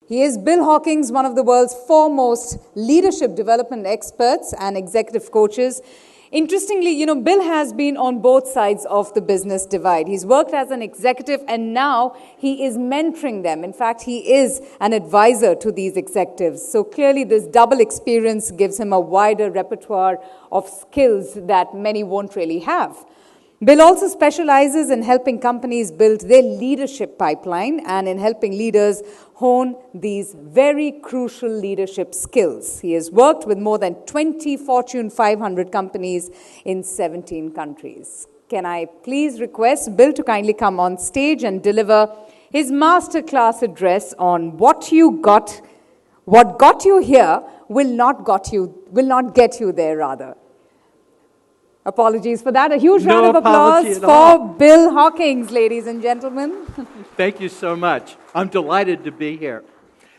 He is Bill Hawkins, one of the world's foremost leadership development experts and executive coaches. Interestingly, Bill has been on both sides of the business divide. He's worked as an executive and now he is mentoring them. In fact, he is an advisor to these executives. So clearly this double experience gives him a wider repertoire of skills that many won't really have. Bill also specializes in helping companies build their leadership pipeline and in helping leaders hone these very crucial leadership skills. He has worked with more than 20 Fortune 500 companies in 17 countries. Can I please request Bill to kindly come on stage and deliver his masterclass address on what got you here will not get you there rather. Apologies for that. A huge round of applause for Bill Hawkins, ladies and gentlemen. Thank you so much. I'm delighted to be here.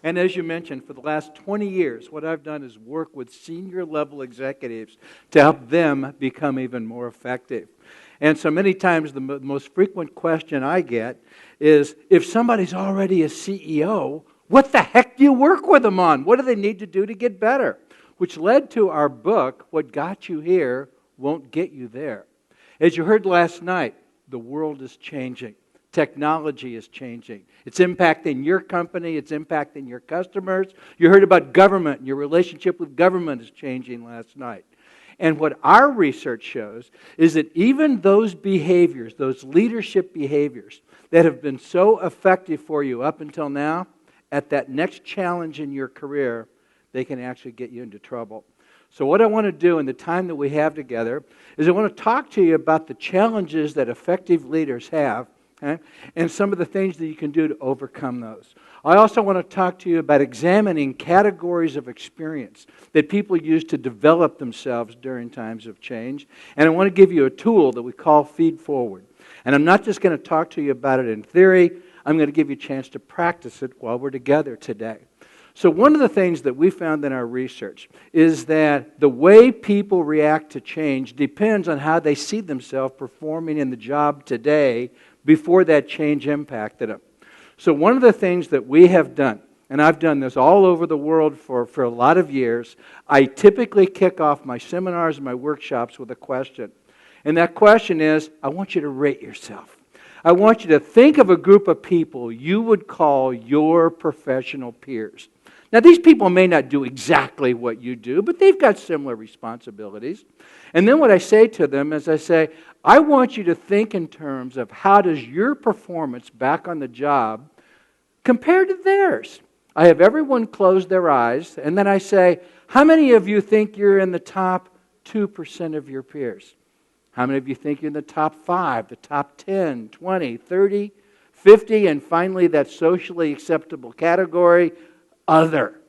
And as you mentioned, for the last 20 years, what I've done is work with senior level executives to help them become even more effective. And so many times the most frequent question I get is, if somebody's already a CEO, what the heck do you work with them on? What do they need to do to get better? Which led to our book, What Got You Here Won't Get You There. As you heard last night, the world is changing. Technology is changing. It's impacting your company. It's impacting your customers. You heard about government. Your relationship with government is changing last night. And what our research shows is that even those behaviors, those leadership behaviors that have been so effective for you up until now, at that next challenge in your career, they can actually get you into trouble. So what I want to do in the time that we have together is I want to talk to you about the challenges that effective leaders have, okay, and some of the things that you can do to overcome those. I also want to talk to you about examining categories of experience that people use to develop themselves during times of change. And I want to give you a tool that we call Feed Forward. And I'm not just going to talk to you about it in theory. I'm going to give you a chance to practice it while we're together today. So one of the things that we found in our research is that the way people react to change depends on how they see themselves performing in the job today before that change impacted them. So one of the things that we have done, and I've done this all over the world for a lot of years, I typically kick off my seminars and my workshops with a question. And that question is, I want you to rate yourself. I want you to think of a group of people you would call your professional peers. Now, these people may not do exactly what you do, but they've got similar responsibilities. And then what I say to them is I want you to think in terms of how does your performance back on the job compare to theirs. I have everyone close their eyes, and then I say, how many of you think you're in the top 2% of your peers? How many of you think you're in the top 5, the top 10, 20, 30, 50, and finally that socially acceptable category, other?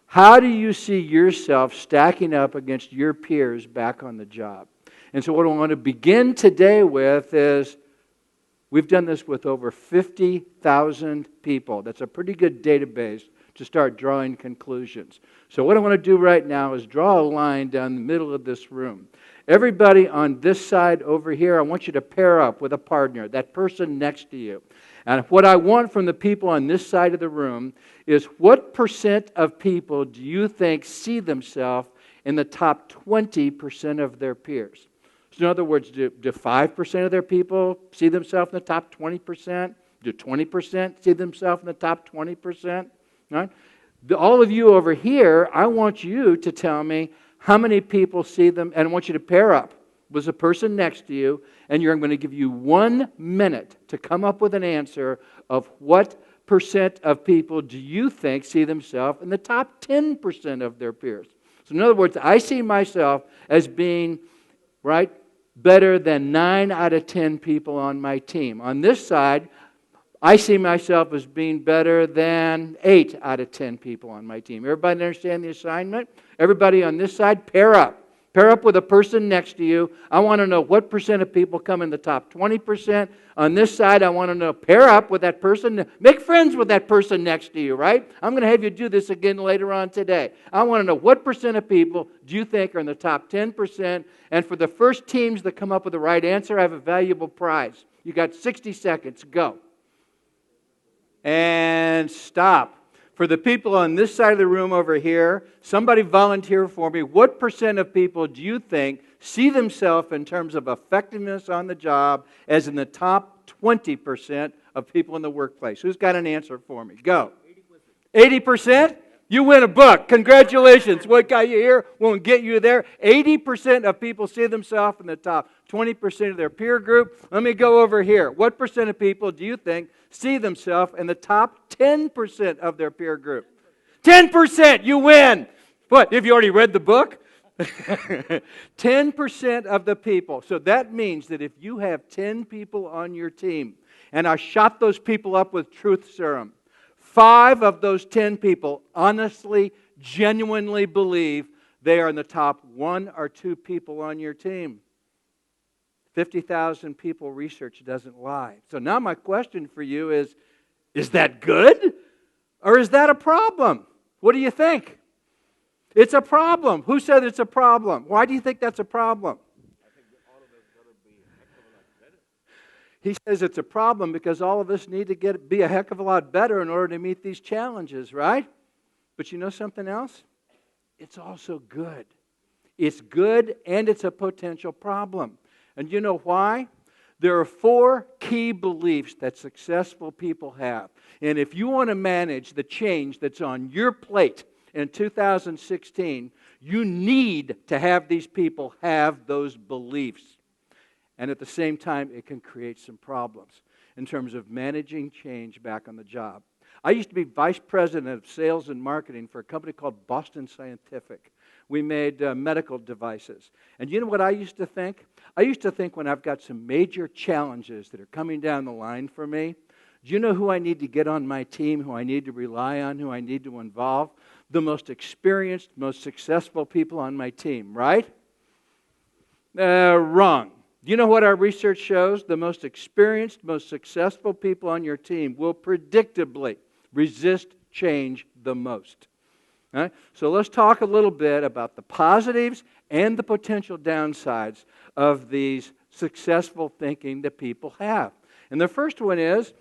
How do you see yourself stacking up against your peers back on the job? And so what I want to begin today with is, we've done this with over 50,000 people. That's a pretty good database to start drawing conclusions. So what I want to do right now is draw a line down the middle of this room. Everybody on this side over here, I want you to pair up with a partner, that person next to you. And what I want from the people on this side of the room is, what percent of people do you think see themselves in the top 20% of their peers? So in other words, do 5% of their people see themselves in the top 20%? Do 20% see themselves in the top 20%? Right? All of you over here, I want you to tell me how many people see them, and I want you to pair up with the person next to you, and I'm going to give you 1 minute to come up with an answer of what percent of people do you think see themselves in the top 10% of their peers. So in other words, I see myself as being, right, better than 9 out of 10 people on my team. On this side, I see myself as being better than 8 out of 10 people on my team. Everybody understand the assignment? Everybody on this side, pair up. Pair up with a person next to you. I want to know what percent of people come in the top 20%. On this side, I want to know, pair up with that person. Make friends with that person next to you, right? I'm going to have you do this again later on today. I want to know what percent of people do you think are in the top 10%. And for the first teams that come up with the right answer, I have a valuable prize. You got 60 seconds. Go. And stop. For the people on this side of the room over here, somebody volunteer for me. What percent of people do you think see themselves in terms of effectiveness on the job as in the top 20% of people in the workplace? Who's got an answer for me? Go. 80%? You win a book. Congratulations. What got you here won't get you there. 80% of people see themselves in the top 20% of their peer group. Let me go over here. What percent of people do you think see themselves in the top 10% of their peer group? 10%. You win. What? Have you already read the book? 10% of the people. So that means that if you have 10 people on your team, and I shot those people up with truth serum, 5 of those 10 people honestly, genuinely believe they are in the top 1 or 2 people on your team. 50,000 people research doesn't lie. So now my question for you is that good? Or is that a problem? What do you think? It's a problem. Who said it's a problem? Why do you think that's a problem? He says it's a problem because all of us need to be a heck of a lot better in order to meet these challenges, right? But you know something else? It's also good. It's good and it's a potential problem. And you know why? There are 4 key beliefs that successful people have. And if you want to manage the change that's on your plate in 2016, you need to have these people have those beliefs. And at the same time, it can create some problems in terms of managing change back on the job. I used to be vice president of sales and marketing for a company called Boston Scientific. We made medical devices. And you know what I used to think? I used to think when I've got some major challenges that are coming down the line for me, do you know who I need to get on my team, who I need to rely on, who I need to involve? The most experienced, most successful people on my team, right? Wrong. Do you know what our research shows? The most experienced, most successful people on your team will predictably resist change the most. Right? So let's talk a little bit about the positives and the potential downsides of these successful thinking that people have. And the first one is,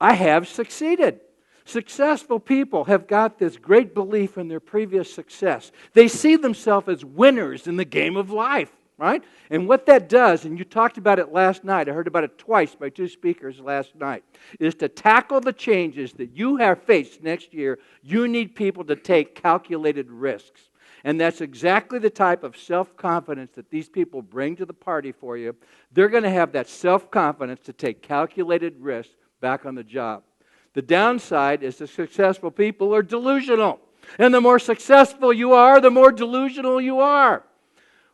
I have succeeded. Successful people have got this great belief in their previous success. They see themselves as winners in the game of life. Right? And what that does, and you talked about it last night, I heard about it twice by 2 speakers last night, is to tackle the changes that you have faced next year, you need people to take calculated risks. And that's exactly the type of self-confidence that these people bring to the party for you. They're going to have that self-confidence to take calculated risks back on the job. The downside is the successful people are delusional. And the more successful you are, the more delusional you are.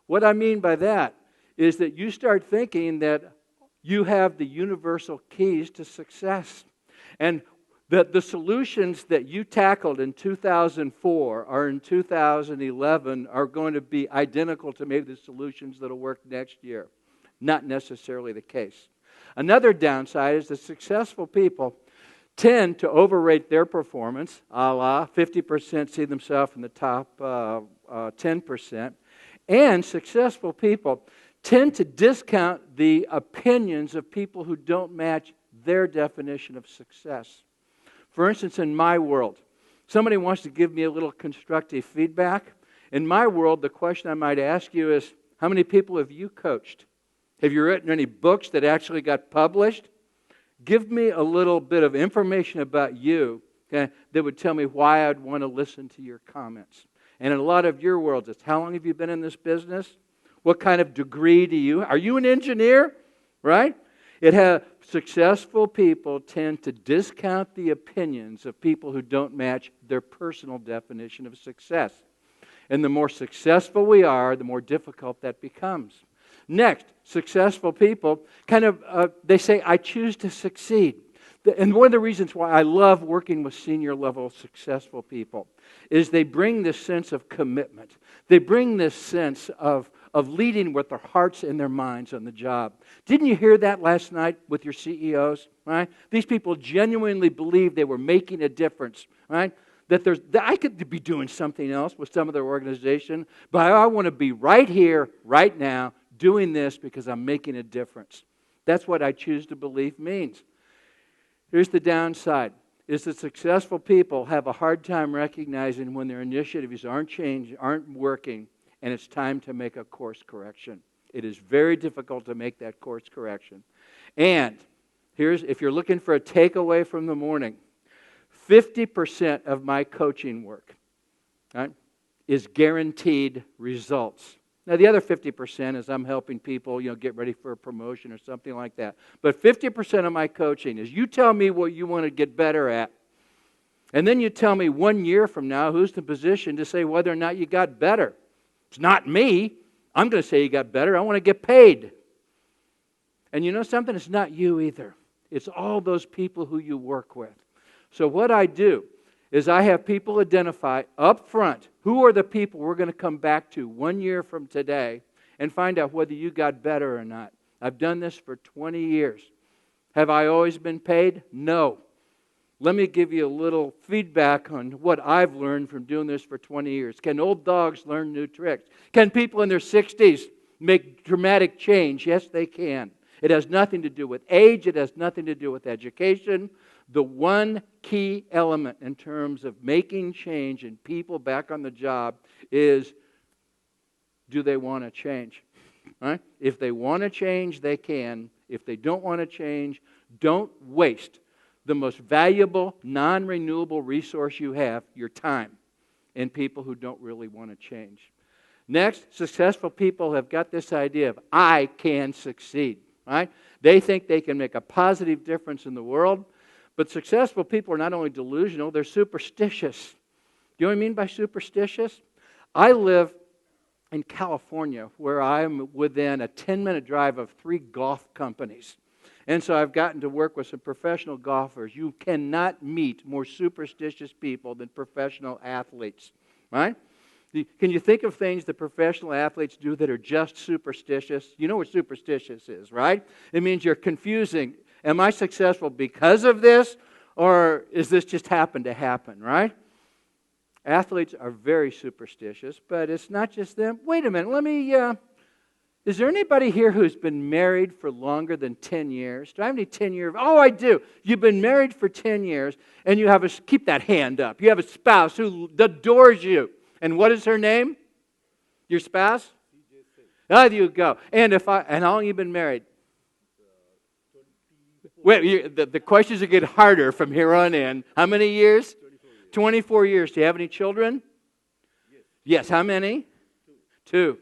What I mean by that is that you start thinking that you have the universal keys to success. And that the solutions that you tackled in 2004 or in 2011 are going to be identical to maybe the solutions that will work next year. Not necessarily the case. Another downside is that successful people tend to overrate their performance, a la 50% see themselves in the top 10%. And successful people tend to discount the opinions of people who don't match their definition of success. For instance, in my world, somebody wants to give me a little constructive feedback. In my world, the question I might ask you is, how many people have you coached? Have you written any books that actually got published? Give me a little bit of information about you, okay, that would tell me why I'd want to listen to your comments. And in a lot of your worlds, it's how long have you been in this business? What kind of degree do you have? Are you an engineer? Right? Successful people tend to discount the opinions of people who don't match their personal definition of success. And the more successful we are, the more difficult that becomes. Next, successful people they say, I choose to succeed. And one of the reasons why I love working with senior level successful people is they bring this sense of commitment. They bring this sense of leading with their hearts and their minds on the job. Didn't you hear that last night with your CEOs? Right? These people genuinely believed they were making a difference. Right? That I could be doing something else with some of their organization, but I want to be right here, right now, doing this because I'm making a difference. That's what I choose to believe means. Here's the downside. is that successful people have a hard time recognizing when their initiatives aren't working, and it's time to make a course correction. It is very difficult to make that course correction. And if you're looking for a takeaway from the morning, 50% of my coaching work, right, is guaranteed results. Now, the other 50% is I'm helping people, get ready for a promotion or something like that. But 50% of my coaching is you tell me what you want to get better at, and then you tell me 1 year from now who's in the position to say whether or not you got better. It's not me. I'm going to say you got better. I want to get paid. And you know something? It's not you either. It's all those people who you work with. So what I do is I have people identify up front who are the people we're going to come back to 1 year from today and find out whether you got better or not. I've done this for 20 years. Have I always been paid? No. Let me give you a little feedback on what I've learned from doing this for 20 years. Can old dogs learn new tricks? Can people in their 60s make dramatic change? Yes, they can. It has nothing to do with age. It has nothing to do with education. The one key element in terms of making change and people back on the job is, do they want to change? Right? If they want to change, they can. If they don't want to change, don't waste the most valuable, non-renewable resource you have, your time, in people who don't really want to change. Next, successful people have got this idea of, I can succeed. Right? They think they can make a positive difference in the world. But successful people are not only delusional, they're superstitious. Do you know what I mean by superstitious? I live in California, where I'm within a 10-minute drive of 3 golf companies. And so I've gotten to work with some professional golfers. You cannot meet more superstitious people than professional athletes. Right? Can you think of things that professional athletes do that are just superstitious? You know what superstitious is, right? It means you're confusing. Am I successful because of this, or is this just happened to happen, right? Athletes are very superstitious, but it's not just them. Wait a minute, is there anybody here who's been married for longer than 10 years? Do I have any 10-year? Oh, I do. You've been married for 10 years, and you have keep that hand up. You have a spouse who adores you. And what is her name? Your spouse? There you go. And how long have you been married? Wait, the questions are getting harder from here on in. How many years? 24 years. Do you have any children? Yes. How many? 2.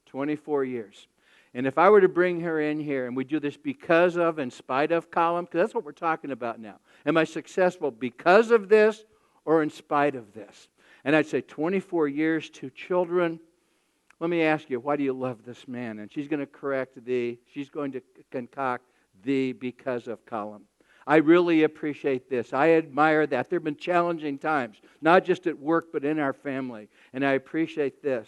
24 years. And if I were to bring her in here, and we do this because of, in spite of column, because that's what we're talking about now. Am I successful because of this or in spite of this? And I'd say 24 years, 2 children. Let me ask you, why do you love this man? And she's going to correct she's going to concoct the because of column. I really appreciate this. I admire that. There have been challenging times, not just at work, but in our family. And I appreciate this.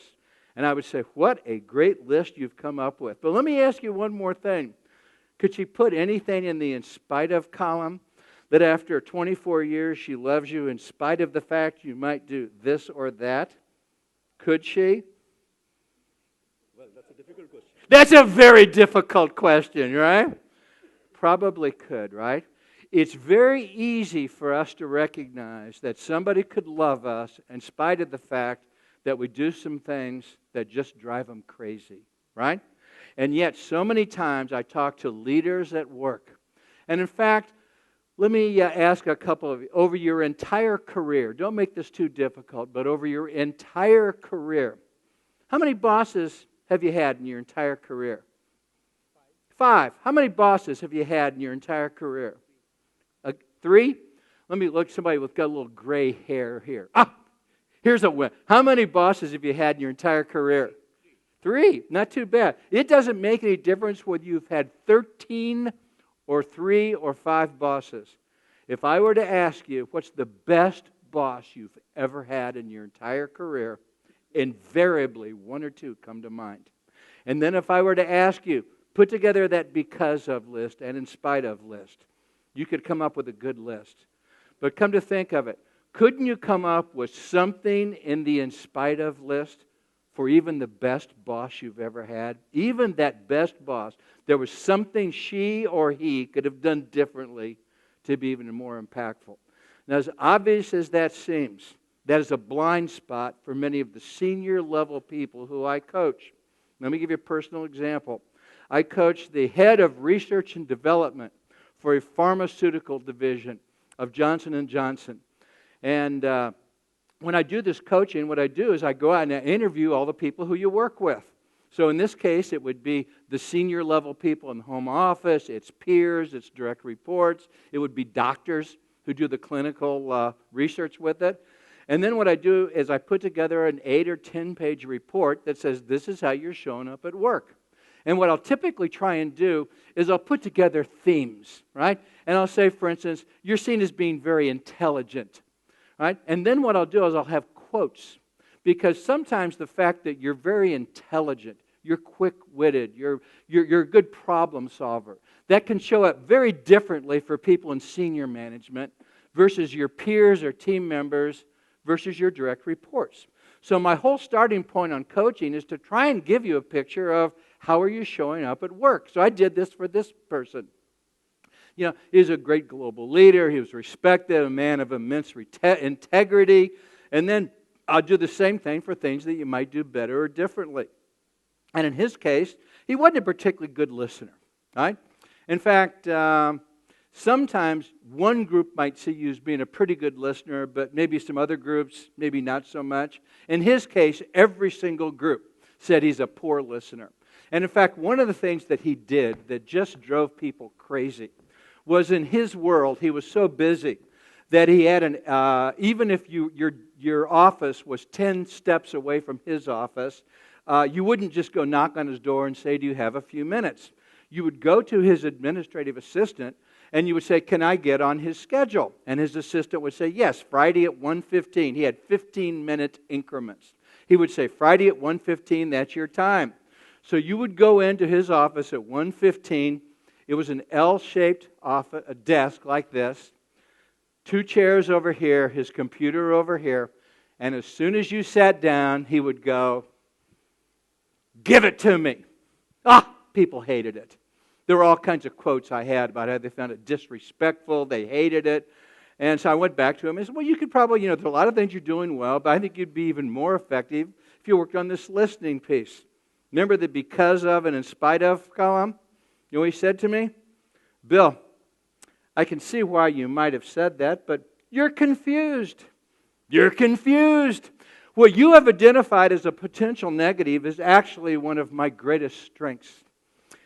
And I would say, what a great list you've come up with. But let me ask you one more thing. Could she put anything in the in spite of column? That after 24 years, she loves you in spite of the fact you might do this or that? Could she? Well, that's a difficult question. That's a very difficult question, right? Probably could, right? It's very easy for us to recognize that somebody could love us in spite of the fact that we do some things that just drive them crazy, right? And yet, so many times I talk to leaders at work. And in fact, let me ask a couple of you, over your entire career, don't make this too difficult, but over your entire career, how many bosses have you had in your entire career? 5. How many bosses have you had in your entire career? 3? Let me look at somebody with got a little gray hair here. Here's a win. How many bosses have you had in your entire career? 3. Not too bad. It doesn't make any difference whether you've had 13 or 3 or 5 bosses. If I were to ask you, what's the best boss you've ever had in your entire career, invariably 1 or 2 come to mind. And then if I were to ask you, put together that because of list and in spite of list, you could come up with a good list. But come to think of it, couldn't you come up with something in the in spite of list for even the best boss you've ever had? Even that best boss, there was something she or he could have done differently to be even more impactful. Now, as obvious as that seems, that is a blind spot for many of the senior level people who I coach. Let me give you a personal example. I coach the head of research and development for a pharmaceutical division of Johnson & Johnson. And when I do this coaching, what I do is I go out and I interview all the people who you work with. So in this case, it would be the senior level people in the home office, its peers, its direct reports. It would be doctors who do the clinical research with it. And then what I do is I put together an 8 or 10-page report that says this is how you're showing up at work. And what I'll typically try and do is I'll put together themes, right? And I'll say, for instance, you're seen as being very intelligent, right? And then what I'll do is I'll have quotes. Because sometimes the fact that you're very intelligent, you're quick-witted, you're a good problem solver, that can show up very differently for people in senior management versus your peers or team members versus your direct reports. So my whole starting point on coaching is to try and give you a picture of how are you showing up at work. So I did this for this person. You know, he's a great global leader. He was respected, a man of immense integrity. And then I'll do the same thing for things that you might do better or differently. And in his case, he wasn't a particularly good listener, right? In fact, sometimes one group might see you as being a pretty good listener, but maybe some other groups, maybe not so much. In his case, every single group said he's a poor listener. And in fact, one of the things that he did that just drove people crazy was in his world, he was so busy that he had even if your office was 10 steps away from his office, you wouldn't just go knock on his door and say, do you have a few minutes? You would go to his administrative assistant and you would say, can I get on his schedule? And his assistant would say, yes, Friday at 1:15. He had 15-minute increments. He would say, Friday at 1:15, that's your time. So you would go into his office at 1:15. It was an L-shaped office, a desk like this. 2 chairs over here, his computer over here. And as soon as you sat down, he would go, give it to me. People hated it. There were all kinds of quotes I had about how they found it disrespectful, they hated it. And so I went back to him and said, well, you could probably, there's a lot of things you're doing well, but I think you'd be even more effective if you worked on this listening piece. Remember the because of and in spite of column? You know what he said to me? Bill, I can see why you might have said that, but you're confused. You're confused. What you have identified as a potential negative is actually one of my greatest strengths.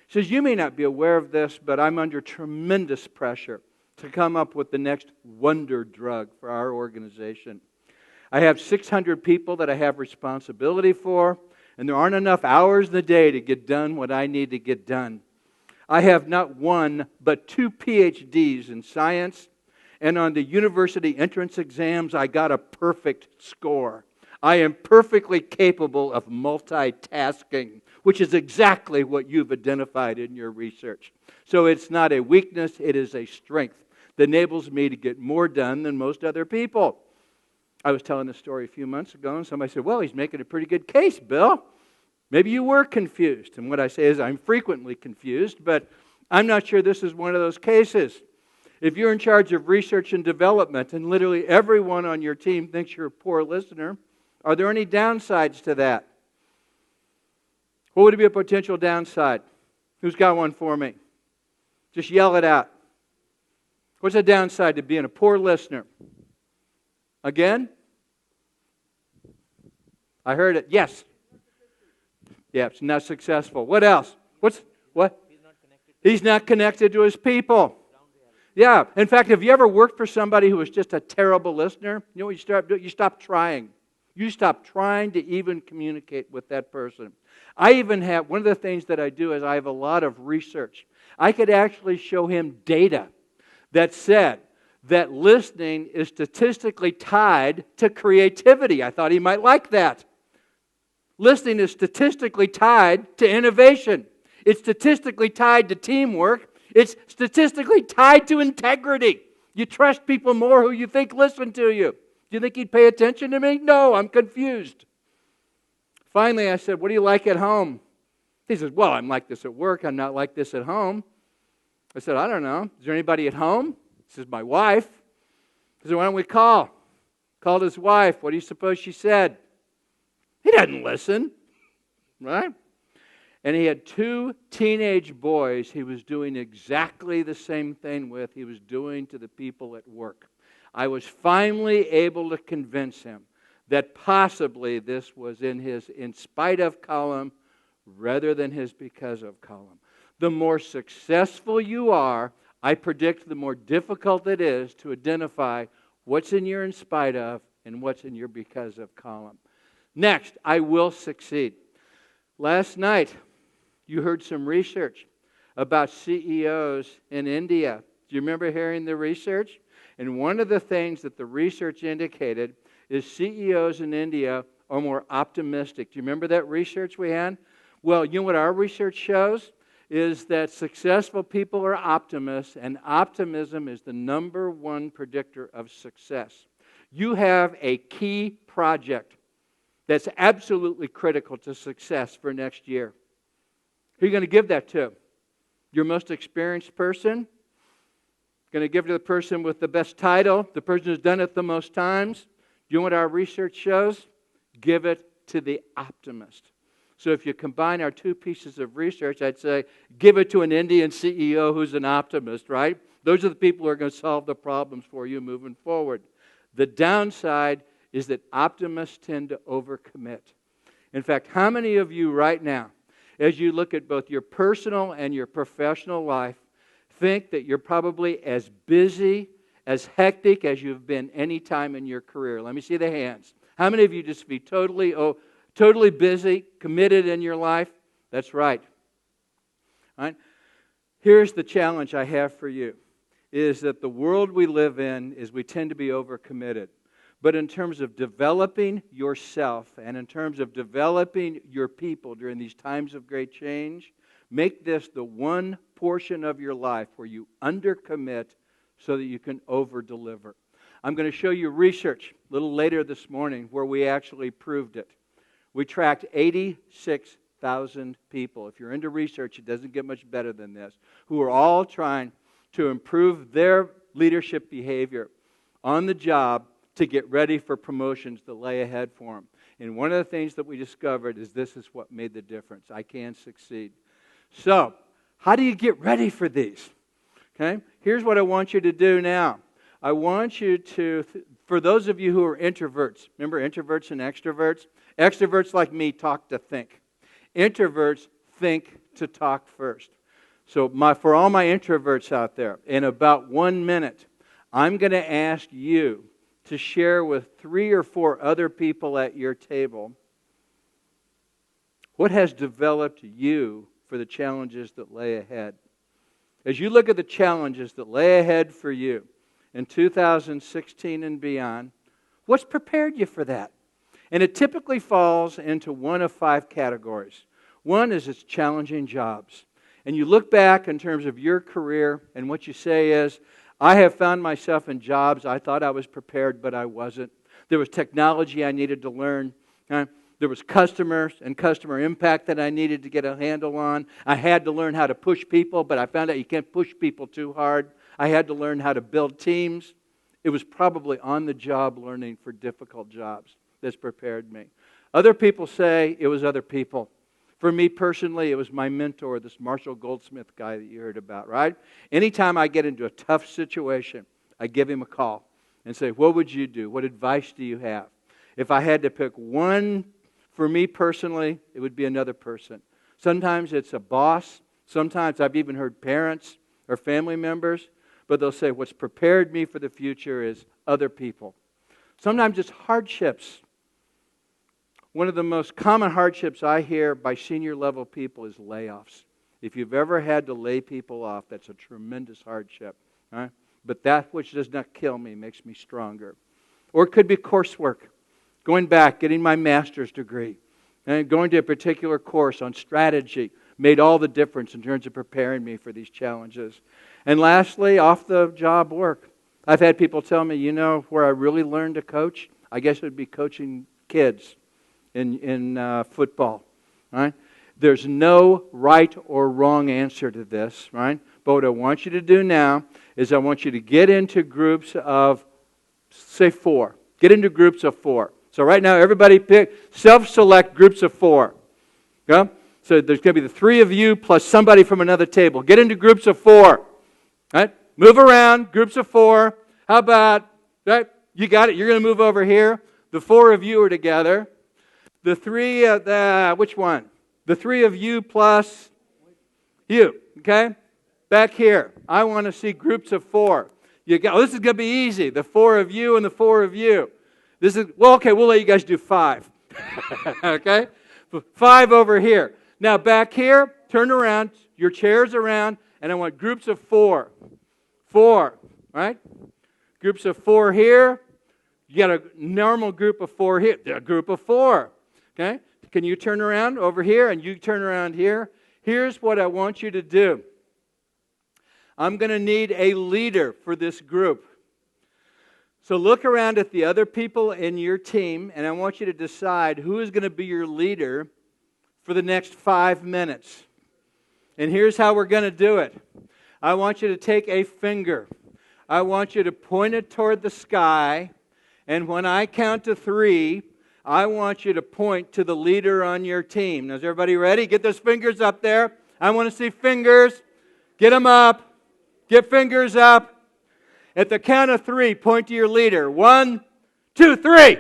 He says, you may not be aware of this, but I'm under tremendous pressure to come up with the next wonder drug for our organization. I have 600 people that I have responsibility for, and there aren't enough hours in the day to get done what I need to get done. I have not 1, but 2 PhDs in science, and on the university entrance exams, I got a perfect score. I am perfectly capable of multitasking, which is exactly what you've identified in your research. So it's not a weakness, it is a strength that enables me to get more done than most other people. I was telling this story a few months ago, and somebody said, well, he's making a pretty good case, Bill. Maybe you were confused. And what I say is I'm frequently confused, but I'm not sure this is one of those cases. If you're in charge of research and development, and literally everyone on your team thinks you're a poor listener, are there any downsides to that? What would be a potential downside? Who's got one for me? Just yell it out. What's the downside to being a poor listener? Again? I heard it. Yes. Yeah, it's not successful. What else? What? He's not connected to his people. Yeah. In fact, have you ever worked for somebody who was just a terrible listener? You know what you start doing? You stop trying. You stop trying to even communicate with that person. I even have, one of the things that I do is I have a lot of research. I could actually show him data that said that listening is statistically tied to creativity. I thought he might like that. Listening is statistically tied to innovation. It's statistically tied to teamwork. It's statistically tied to integrity. You trust people more who you think listen to you. Do you think he'd pay attention to me? No, I'm confused. Finally, I said, what do you like at home? He says, well, I'm like this at work. I'm not like this at home. I said, I don't know. Is there anybody at home? He says, my wife. He said, why don't we call? Called his wife. What do you suppose she said? He doesn't listen, right? And he had 2 teenage boys he was doing exactly the same thing with he was doing to the people at work. I was finally able to convince him that possibly this was in his in spite of column rather than his because of column. The more successful you are, I predict the more difficult it is to identify what's in your in spite of and what's in your because of column. Next, I will succeed. Last night, you heard some research about CEOs in India. Do you remember hearing the research? And one of the things that the research indicated is CEOs in India are more optimistic. Do you remember that research we had? Well, you know what our research shows? Is that successful people are optimists, and optimism is the number one predictor of success. You have a key project that's absolutely critical to success for next year. Who are you going to give that to? Your most experienced person? Going to give it to the person with the best title, the person who's done it the most times? Do you know what our research shows? Give it to the optimist. So if you combine our 2 pieces of research, I'd say give it to an Indian CEO who's an optimist, right? Those are the people who are going to solve the problems for you moving forward. The downside is that optimists tend to overcommit. In fact, how many of you right now, as you look at both your personal and your professional life, think that you're probably as busy, as hectic as you've been any time in your career? Let me see the hands. How many of you just be totally busy, committed in your life? That's right. All right. Here's the challenge I have for you, is that the world we live in is we tend to be overcommitted. But in terms of developing yourself and in terms of developing your people during these times of great change, make this the one portion of your life where you undercommit so that you can over-deliver. I'm going to show you research a little later this morning where we actually proved it. We tracked 86,000 people. If you're into research, it doesn't get much better than this, who are all trying to improve their leadership behavior on the job to get ready for promotions that lay ahead for them. And one of the things that we discovered is this is what made the difference. I can succeed. So, how do you get ready for these? Okay? Here's what I want you to do now. I want you to, for those of you who are introverts, remember introverts and extroverts? Extroverts like me talk to think. Introverts think to talk first. So for all my introverts out there, in about 1 minute, I'm going to ask you to share with 3 or 4 other people at your table what has developed you for the challenges that lay ahead. As you look at the challenges that lay ahead for you in 2016 and beyond, what's prepared you for that? And it typically falls into one of 5 categories. One is it's challenging jobs. And you look back in terms of your career, and what you say is, I have found myself in jobs I thought I was prepared, but I wasn't. There was technology I needed to learn. There was customers and customer impact that I needed to get a handle on. I had to learn how to push people, but I found out you can't push people too hard. I had to learn how to build teams. It was probably on-the-job learning for difficult jobs that's prepared me. Other people say it was other people. For me personally, it was my mentor, this Marshall Goldsmith guy that you heard about, right? Anytime I get into a tough situation, I give him a call and say, what would you do? What advice do you have? If I had to pick one, for me personally, it would be another person. Sometimes it's a boss. Sometimes I've even heard parents or family members, but they'll say, what's prepared me for the future is other people. Sometimes it's hardships. One of the most common hardships I hear by senior level people is layoffs. If you've ever had to lay people off, that's a tremendous hardship. Right? But that which does not kill me makes me stronger. Or it could be coursework. Going back, getting my master's degree, and going to a particular course on strategy made all the difference in terms of preparing me for these challenges. And lastly, off-the-job work. I've had people tell me, where I really learned to coach, I guess it would be coaching kids in football, right? There's no right or wrong answer to this, right? But what I want you to do now is I want you to get into groups of say 4. Get into groups of 4. So right now, everybody self-select groups of 4. Okay? So there's going to be the 3 of you plus somebody from another table. Get into groups of 4. Right? Move around, groups of 4. How about, right? You got it. You're going to move over here. The 4 of you are together. The 3, which one? The 3 of you plus you. Okay? Back here. I want to see groups of 4. This is going to be easy. The 4 of you and the 4 of you. Okay, we'll let you guys do 5. Okay? 5 over here. Now back here, turn around, your chair's around, and I want groups of 4. 4, right? Groups of 4 here. You got a normal group of 4 here. A group of 4. Okay? Can you turn around over here and you turn around here? Here's what I want you to do. I'm going to need a leader for this group. So look around at the other people in your team, and I want you to decide who is going to be your leader for the next 5 minutes. And here's how we're going to do it. I want you to take a finger. I want you to point it toward the sky, and when I count to 3, I want you to point to the leader on your team. Now, is everybody ready? Get those fingers up there. I want to see fingers. Get them up. Get fingers up. At the count of 3, point to your leader. 1, 2, 3.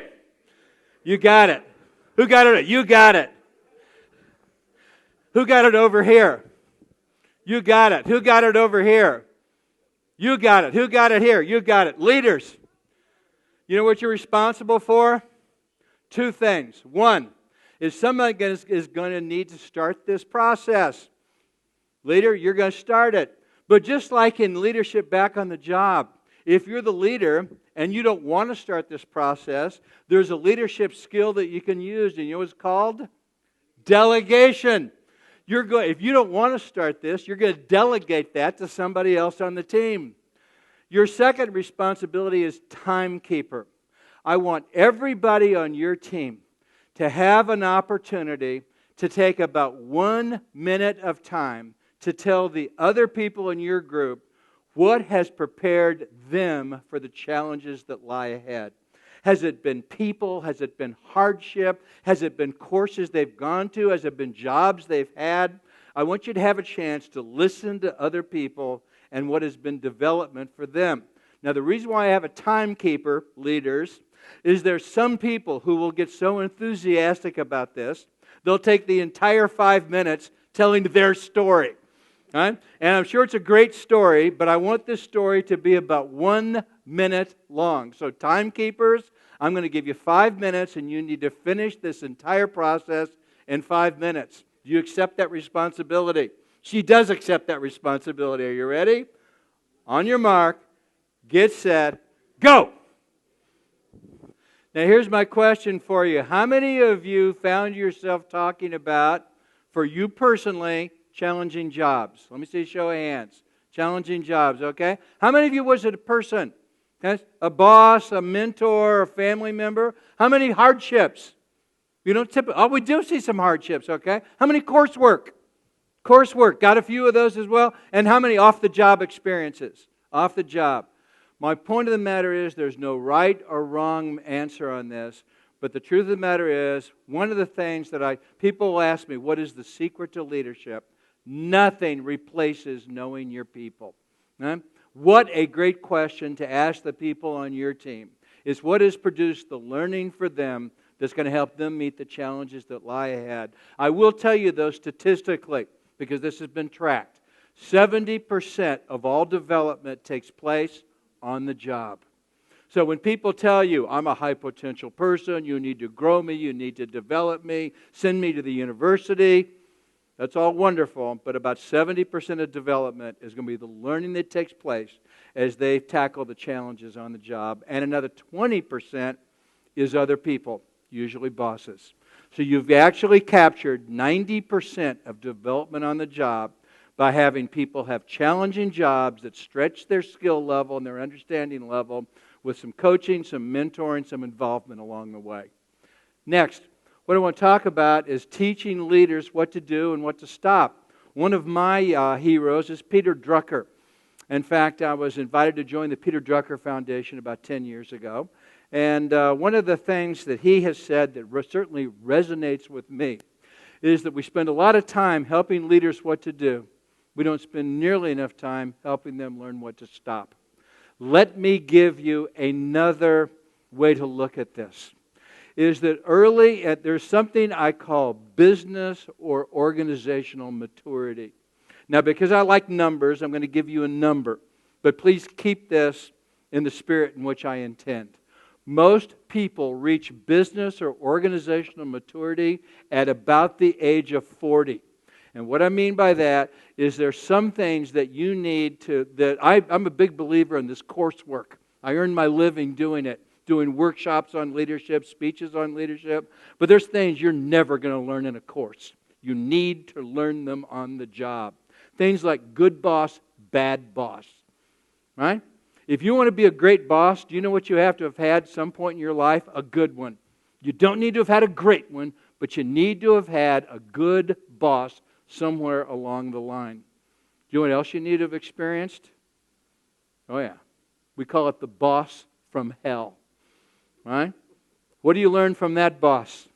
You got it. Who got it? You got it. Who got it over here? You got it. Who got it over here? You got it. Who got it here? You got it. Leaders. You know what you're responsible for? 2 things. 1 is somebody is going to need to start this process. Leader, you're going to start it. But just like in leadership back on the job, if you're the leader and you don't want to start this process, there's a leadership skill that you can use. And you know what it's called? Delegation. If you don't want to start this, you're going to delegate that to somebody else on the team. Your second responsibility is timekeeper. I want everybody on your team to have an opportunity to take about 1 minute of time to tell the other people in your group what has prepared them for the challenges that lie ahead. Has it been people? Has it been hardship? Has it been courses they've gone to? Has it been jobs they've had? I want you to have a chance to listen to other people and what has been development for them. Now, the reason why I have a timekeeper, leaders, is there's some people who will get so enthusiastic about this, they'll take the entire 5 minutes telling their story. Right? And I'm sure it's a great story, but I want this story to be about 1 minute long. So timekeepers, I'm going to give you 5 minutes, and you need to finish this entire process in 5 minutes. Do you accept that responsibility? She does accept that responsibility. Are you ready? On your mark, get set, go! Now here's my question for you. How many of you found yourself talking about, for you personally, challenging jobs? Let me see a show of hands. Challenging jobs, okay? How many of you was it a person? Okay? A boss, a mentor, a family member? How many hardships? We do see some hardships, okay? How many coursework? Coursework, got a few of those as well. And how many off-the-job experiences? Off the job. My point of the matter is there's no right or wrong answer on this. But the truth of the matter is, one of the things that people will ask me, what is the secret to leadership? Nothing replaces knowing your people. Right? What a great question to ask the people on your team is what has produced the learning for them that's going to help them meet the challenges that lie ahead. I will tell you, though, statistically, because this has been tracked, 70% of all development takes place on the job. So when people tell you, I'm a high potential person, you need to grow me, you need to develop me, send me to the university, that's all wonderful, but about 70% of development is going to be the learning that takes place as they tackle the challenges on the job. And another 20% is other people, usually bosses. So you've actually captured 90% of development on the job by having people have challenging jobs that stretch their skill level and their understanding level with some coaching, some mentoring, some involvement along the way. Next, what I want to talk about is teaching leaders what to do and what to stop. One of my heroes is Peter Drucker. In fact, I was invited to join the Peter Drucker Foundation about 10 years ago. And one of the things that he has said that certainly resonates with me is that we spend a lot of time helping leaders what to do. We don't spend nearly enough time helping them learn what to stop. Let me give you another way to look at this. Is that there's something I call business or organizational maturity. Now, because I like numbers, I'm going to give you a number. But please keep this in the spirit in which I intend. Most people reach business or organizational maturity at about the age of 40. And what I mean by that is there's some things that you need to, I'm a big believer in this coursework. I earn my living doing it, doing workshops on leadership, speeches on leadership. But there's things you're never going to learn in a course. You need to learn them on the job. Things like good boss, bad boss. Right? If you want to be a great boss, do you know what you have to have had at some point in your life? A good one. You don't need to have had a great one, but you need to have had a good boss somewhere along the line. Do you know what else you need to have experienced? Oh yeah. We call it the boss from hell. Right? What do you learn from that boss?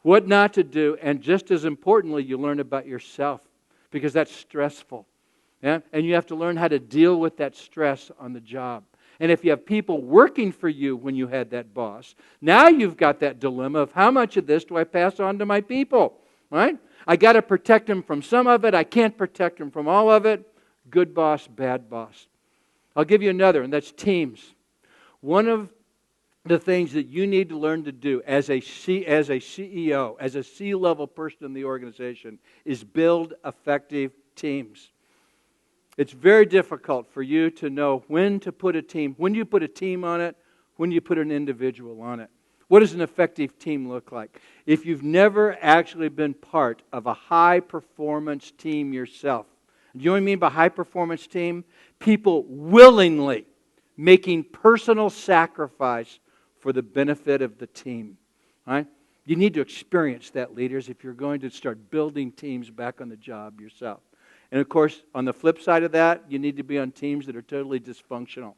What not to do, and just as importantly, you learn about yourself, because that's stressful. Yeah? And you have to learn how to deal with that stress on the job. And if you have people working for you when you had that boss, now you've got that dilemma of how much of this do I pass on to my people? Right? I got to protect them from some of it. I can't protect them from all of it. Good boss, bad boss. I'll give you another, and that's teams. One of the things that you need to learn to do as a CEO, as a C-level person in the organization, is build effective teams. It's very difficult for you to know when to put a team, when you put a team on it, when you put an individual on it. What does an effective team look like? If you've never actually been part of a high-performance team yourself, do you know what I mean by high-performance team? People willingly making personal sacrifice for the benefit of the team. Right? You need to experience that, leaders, if you're going to start building teams back on the job yourself. And of course, on the flip side of that, you need to be on teams that are totally dysfunctional.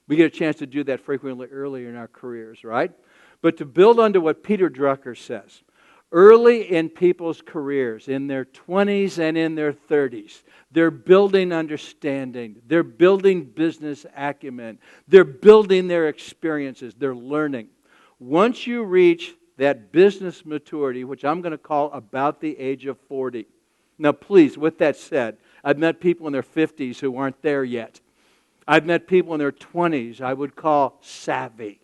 We get a chance to do that frequently early in our careers, right? But to build onto what Peter Drucker says, early in people's careers, in their 20s and in their 30s, they're building understanding, they're building business acumen, they're building their experiences, they're learning. Once you reach that business maturity, which I'm going to call about the age of 40. Now please, with that said, I've met people in their 50s who aren't there yet. I've met people in their 20s I would call savvy.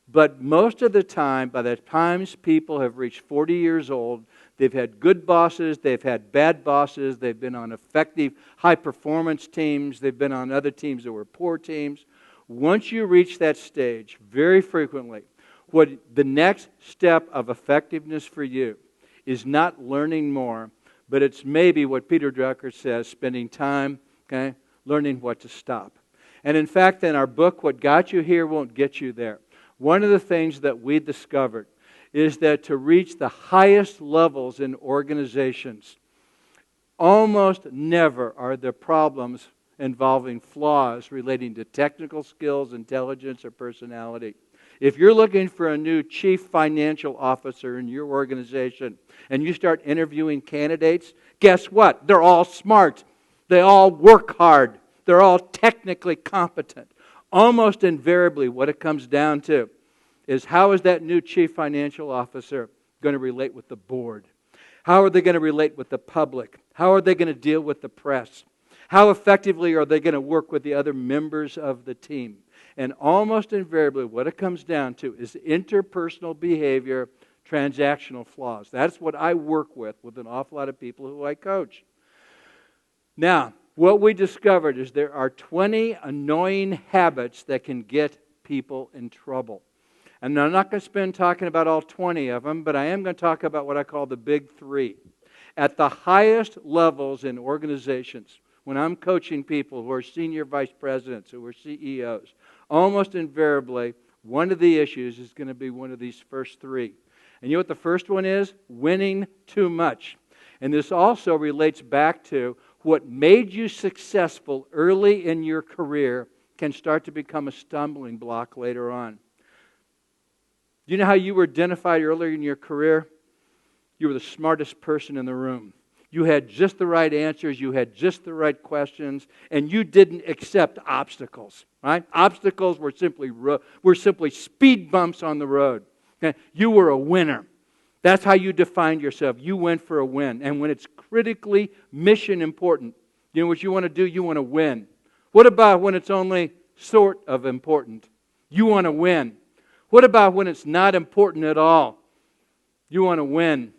But most of the time, by the times people have reached 40 years old, they've had good bosses, they've had bad bosses, they've been on effective high-performance teams, they've been on other teams that were poor teams. Once you reach that stage, very frequently, what the next step of effectiveness for you is not learning more, but it's maybe what Peter Drucker says, spending time, learning what to stop. And in fact, in our book, What Got You Here Won't Get You There, one of the things that we discovered is that to reach the highest levels in organizations, almost never are there problems involving flaws relating to technical skills, intelligence, or personality. If you're looking for a new chief financial officer in your organization and you start interviewing candidates, guess what? They're all smart. They all work hard. They're all technically competent. Almost invariably, what it comes down to is how is that new chief financial officer going to relate with the board? How are they going to relate with the public? How are they going to deal with the press? How effectively are they going to work with the other members of the team? And almost invariably, what it comes down to is interpersonal behavior, transactional flaws. That's what I work with an awful lot of people who I coach. Now, what we discovered is there are 20 annoying habits that can get people in trouble. And I'm not going to spend talking about all 20 of them, but I am going to talk about what I call the big three. At the highest levels in organizations, when I'm coaching people who are senior vice presidents, who are CEOs, almost invariably, one of the issues is going to be one of these first three. And you know what the first one is? Winning too much. And this also relates back to what made you successful early in your career can start to become a stumbling block later on. Do you know how you were identified earlier in your career? You were the smartest person in the room. You had just the right answers, you had just the right questions, and you didn't accept obstacles. Right? Obstacles were simply speed bumps on the road. Okay? You were a winner. That's how you defined yourself. You went for a win. And when it's critically mission important, you know what you want to do? You want to win. What about when it's only sort of important? You want to win. What about when it's not important at all? You want to win.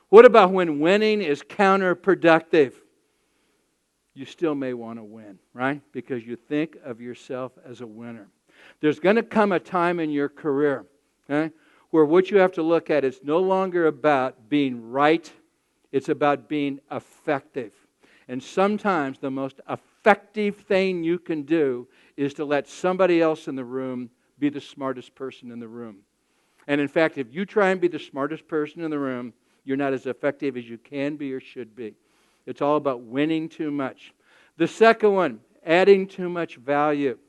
What about when winning is counterproductive? You still may want to win, right? Because you think of yourself as a winner. There's going to come a time in your career, okay, where what you have to look at is no longer about being right, it's about being effective. And sometimes the most effective thing you can do is to let somebody else in the room be the smartest person in the room. And in fact, if you try and be the smartest person in the room, you're not as effective as you can be or should be. It's all about winning too much. The second one, adding too much value.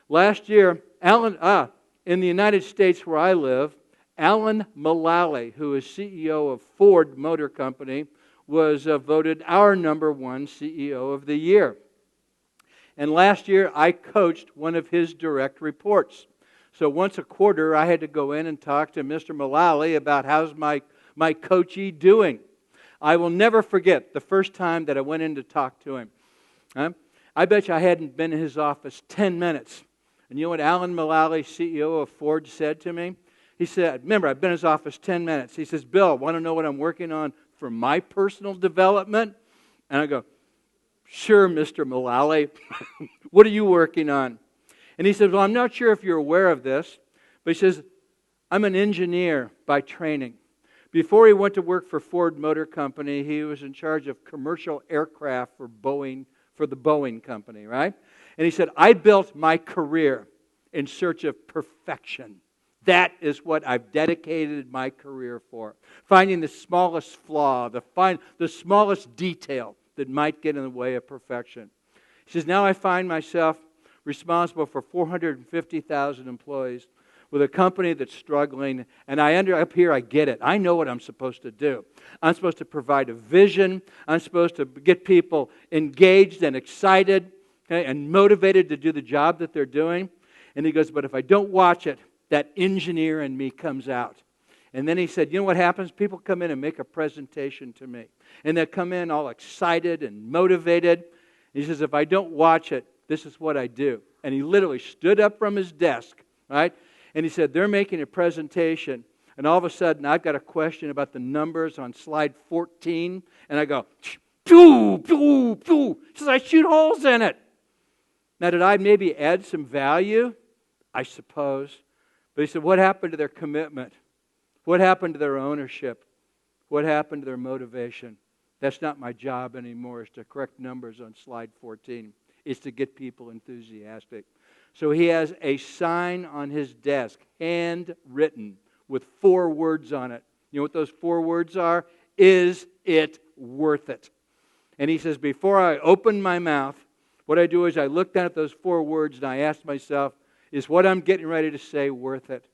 Last year, in the United States where I live, Alan Mulally, who is CEO of Ford Motor Company, was voted our number one CEO of the year. And last year, I coached one of his direct reports. So once a quarter, I had to go in and talk to Mr. Mulally about how's my coachee doing. I will never forget the first time that I went in to talk to him. I bet you I hadn't been in his office 10 minutes. And you know what Alan Mulally, CEO of Ford, said to me? He said, remember, I've been in his office 10 minutes. He says, Bill, want to know what I'm working on for my personal development? And I go, sure, Mr. Mulally. What are you working on? And he says, well, I'm not sure if you're aware of this, but he says, I'm an engineer by training. Before he went to work for Ford Motor Company, he was in charge of commercial aircraft for the Boeing company, right? And he said, I built my career in search of perfection. That is what I've dedicated my career for. Finding the smallest flaw, the smallest detail that might get in the way of perfection. He says, now I find myself responsible for 450,000 employees with a company that's struggling, and up here I get it. I know what I'm supposed to do. I'm supposed to provide a vision. I'm supposed to get people engaged and excited, okay, and motivated to do the job that they're doing. And he goes, but if I don't watch it, that engineer in me comes out. And then he said, you know what happens? People come in and make a presentation to me. And they come in all excited and motivated. He says, if I don't watch it, this is what I do. And he literally stood up from his desk, right? And he said, they're making a presentation. And all of a sudden, I've got a question about the numbers on slide 14. And I go, pew, pew, pew. He says, I shoot holes in it. Now, did I maybe add some value? I suppose. But he said, what happened to their commitment? What happened to their ownership? What happened to their motivation? That's not my job anymore, is to correct numbers on slide 14. It's to get people enthusiastic. So he has a sign on his desk, handwritten, with 4 words on it. You know what those 4 words are? Is it worth it? And he says, before I open my mouth, what I do is I look down at those 4 words and I ask myself, is what I'm getting ready to say worth it?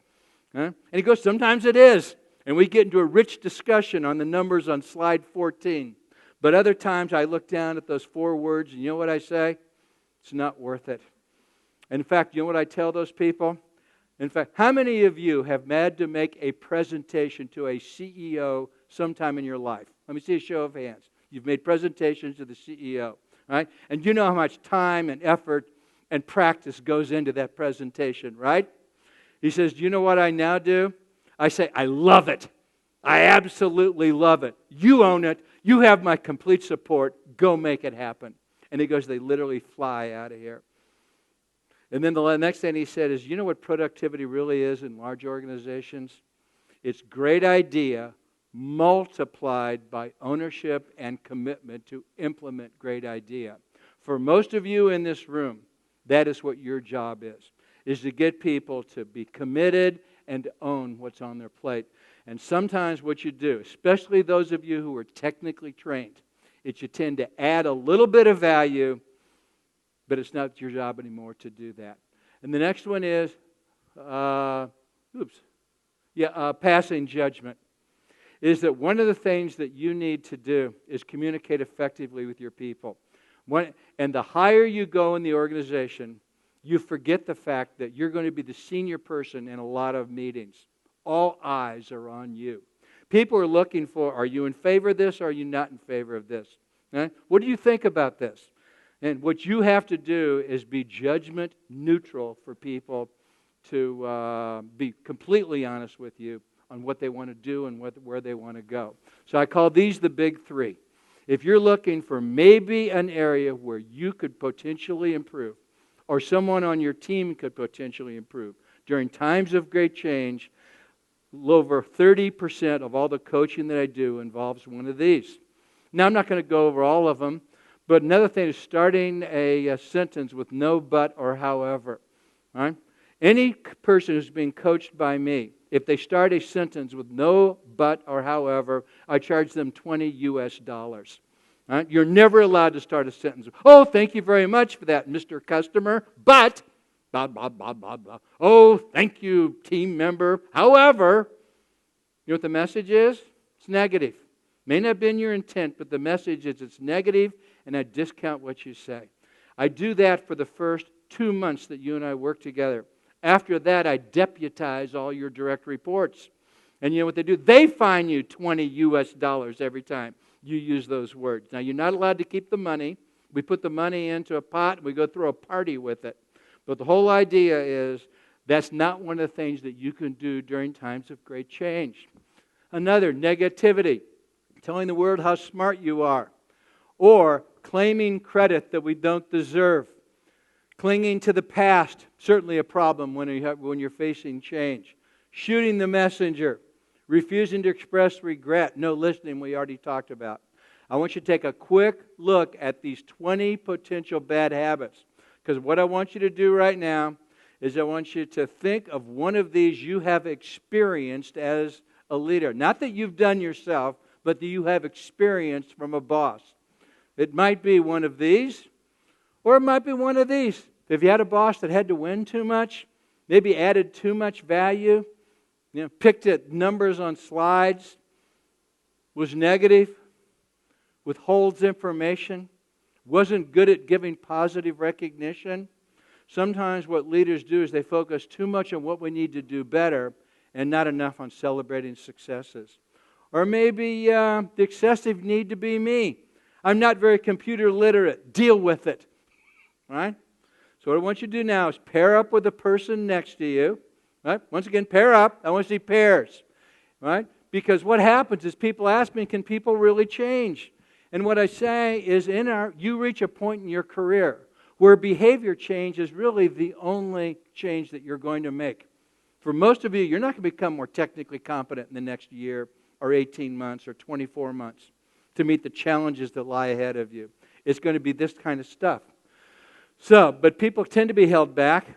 Huh? And he goes, sometimes it is. And we get into a rich discussion on the numbers on slide 14. But other times I look down at those 4 words and you know what I say? It's not worth it. In fact, you know what I tell those people? In fact, how many of you have had to make a presentation to a CEO sometime in your life? Let me see a show of hands. You've made presentations to the CEO, right? And you know how much time and effort and practice goes into that presentation, right? He says, do you know what I now do? I say, I love it. I absolutely love it. You own it. You have my complete support. Go make it happen. And he goes, they literally fly out of here. And then the next thing he said is, you know what productivity really is in large organizations? It's great idea multiplied by ownership and commitment to implement great idea. For most of you in this room, that is what your job is to get people to be committed and to own what's on their plate. And sometimes what you do, especially those of you who are technically trained, is you tend to add a little bit of value, but it's not your job anymore to do that. And the next one is, passing judgment. Is that one of the things that you need to do is communicate effectively with your people. And the higher you go in the organization, you forget the fact that you're going to be the senior person in a lot of meetings. All eyes are on you. People are looking for, are you in favor of this or are you not in favor of this? What do you think about this? And what you have to do is be judgment neutral for people to be completely honest with you on what they want to do and where they want to go. So I call these the big three. If you're looking for maybe an area where you could potentially improve, or someone on your team could potentially improve, during times of great change, over 30% of all the coaching that I do involves one of these. Now, I'm not going to go over all of them, but another thing is starting a sentence with no but or however. Right? Any person who's being coached by me, if they start a sentence with no but or however, I charge them $20. Right? You're never allowed to start a sentence. Oh, thank you very much for that, Mr. Customer, but, blah, blah, blah, blah, blah. Oh, thank you, team member. However, you know what the message is? It's negative. May not have been your intent, but the message is it's negative, and I discount what you say. I do that for the first 2 months that you and I work together. After that, I deputize all your direct reports. And you know what they do? They fine you $20 every time you use those words. Now, you're not allowed to keep the money. We put the money into a pot, and we go through a party with it. But the whole idea is that's not one of the things that you can do during times of great change. Another, negativity. Telling the world how smart you are. Or claiming credit that we don't deserve. Clinging to the past, certainly a problem when you're facing change. Shooting the messenger. Refusing to express regret. No listening, we already talked about. I want you to take a quick look at these 20 potential bad habits. Because what I want you to do right now is I want you to think of one of these you have experienced as a leader. Not that you've done yourself, but that you have experienced from a boss. It might be one of these, or it might be one of these. If you had a boss that had to win too much, maybe added too much value, picked at numbers on slides, was negative, withholds information, wasn't good at giving positive recognition. Sometimes what leaders do is they focus too much on what we need to do better and not enough on celebrating successes. Or maybe the excessive need to be me. I'm not very computer literate. Deal with it. Right? So what I want you to do now is pair up with the person next to you. Right? Once again, pair up. I want to see pairs. Right? Because what happens is people ask me, can people really change? And what I say is you reach a point in your career where behavior change is really the only change that you're going to make. For most of you, you're not going to become more technically competent in the next year or 18 months or 24 months to meet the challenges that lie ahead of you. It's going to be this kind of stuff. But people tend to be held back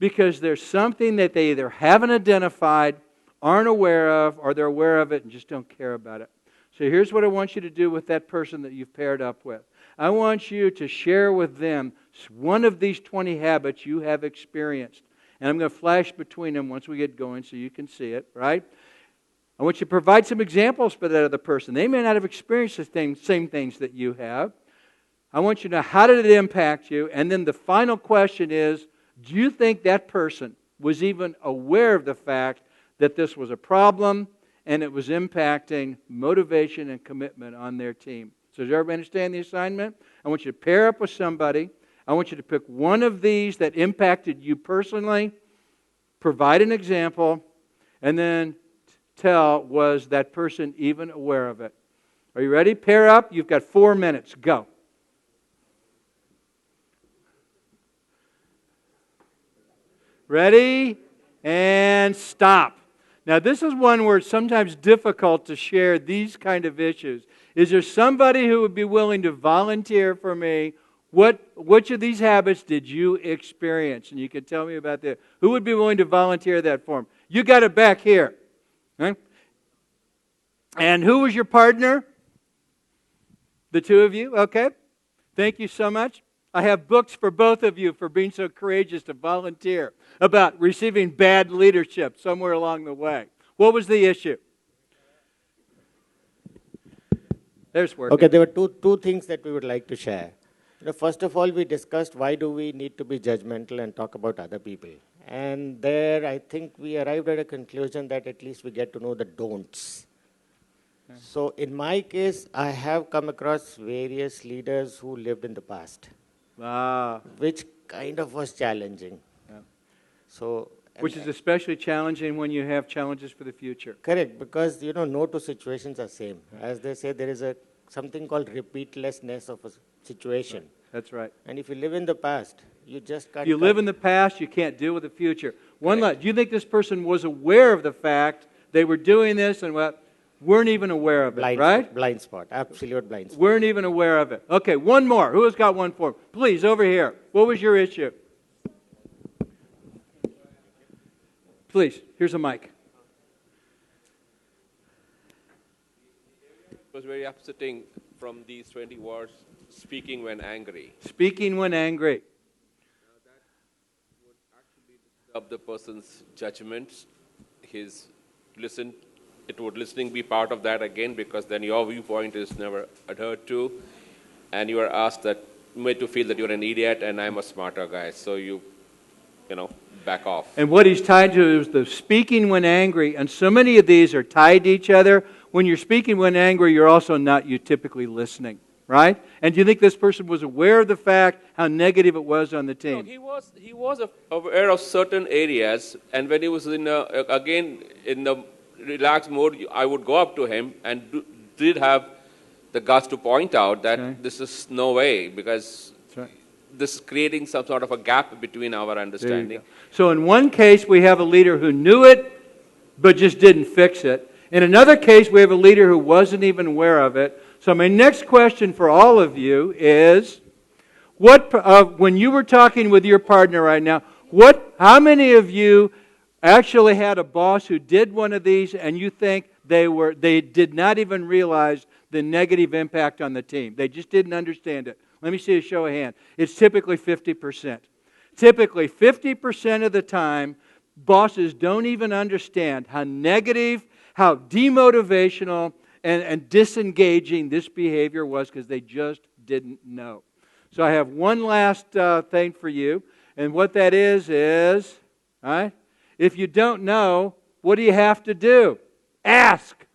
because there's something that they either haven't identified, aren't aware of, or they're aware of it and just don't care about it. So here's what I want you to do with that person that you've paired up with. I want you to share with them one of these 20 habits you have experienced. And I'm going to flash between them once we get going so you can see it, right? I want you to provide some examples for that other person. They may not have experienced the same things that you have. I want you to know, how did it impact you? And then the final question is, do you think that person was even aware of the fact that this was a problem and it was impacting motivation and commitment on their team? So does everybody understand the assignment? I want you to pair up with somebody. I want you to pick one of these that impacted you personally, provide an example, and then tell, was that person even aware of it? Are you ready? Pair up. You've got 4 minutes. Go. Ready? And stop. Now, this is one where it's sometimes difficult to share these kind of issues. Is there somebody who would be willing to volunteer for me? Which of these habits did you experience? And you can tell me about that. Who would be willing to volunteer that for me? You got it back here. Okay? And who was your partner? The two of you? Okay. Thank you so much. I have books for both of you for being so courageous to volunteer about receiving bad leadership somewhere along the way. What was the issue? There's work. Okay, there were two things that we would like to share. First of all, we discussed why do we need to be judgmental and talk about other people. And there, I think we arrived at a conclusion that at least we get to know the don'ts. Okay. So in my case, I have come across various leaders who lived in the past, which kind of was challenging. Yeah. So, which is especially challenging when you have challenges for the future. Correct, because no two situations are same. As they say, there is something called repeatlessness of a situation. That's right. And if you live in the past, you just can't. If you live in the past, you can't deal with the future. Do you think this person was aware of the fact they were doing this and weren't even aware of it, right? Blind spot, absolute blind spot. Weren't even aware of it. Okay, one more. Who has got one for me? Please, over here. What was your issue? Please, here's a mic. It was very upsetting from these 20 words, speaking when angry. Speaking when angry. Now that would actually disturb the person's judgments, would listening be part of that again, because then your viewpoint is never adhered to, and you are asked that, made to feel that you're an idiot and I'm a smarter guy, so you back off. And what he's tied to is the speaking when angry, and so many of these are tied to each other. When you're speaking when angry, you're also not typically listening, right? And do you think this person was aware of the fact how negative it was on the team? No, he was aware of certain areas, and when he was in the relaxed mode, I would go up to him and did have the guts to point out that this is no way, because this is creating some sort of a gap between our understanding. So in one case, we have a leader who knew it, but just didn't fix it. In another case, we have a leader who wasn't even aware of it. So my next question for all of you is, when you were talking with your partner right now, how many of you actually had a boss who did one of these and you think they did not even realize the negative impact on the team? They just didn't understand it. Let me see a show of hands. It's typically 50%. Typically 50% of the time, bosses don't even understand how negative, how demotivational, and disengaging this behavior was, because they just didn't know. So I have one last thing for you, and what that is, all right, if you don't know, what do you have to do? Ask.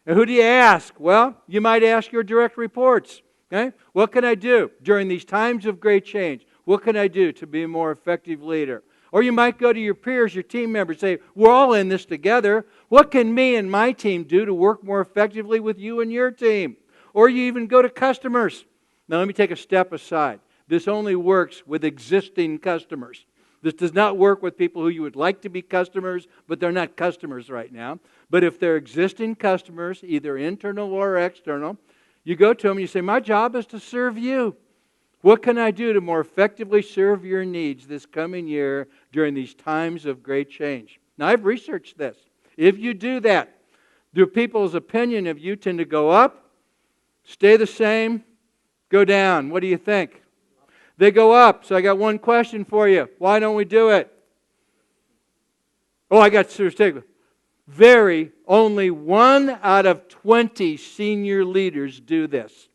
And who do you ask? Well, you might ask your direct reports. Okay? What can I do during these times of great change? What can I do to be a more effective leader? Or you might go to your peers, your team members, say, we're all in this together. What can me and my team do to work more effectively with you and your team? Or you even go to customers. Now let me take a step aside. This only works with existing customers. This does not work with people who you would like to be customers, but they're not customers right now. But if they're existing customers, either internal or external, you go to them and you say, my job is to serve you. What can I do to more effectively serve your needs this coming year during these times of great change? Now, I've researched this. If you do that, do people's opinion of you tend to go up, stay the same, go down? What do you think? They go up. So I got one question for you. Why don't we do it? Oh, I got serious. Only 1 out of 20 senior leaders do this.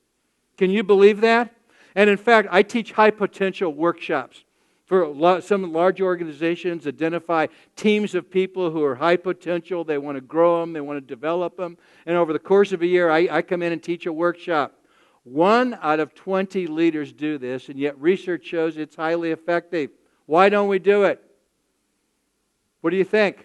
Can you believe that? And in fact, I teach high potential workshops for some large organizations, identify teams of people who are high potential. They want to grow them, they want to develop them. And over the course of a year, I come in and teach a workshop. 1 out of 20 leaders do this, and yet research shows it's highly effective. Why don't we do it? What do you think?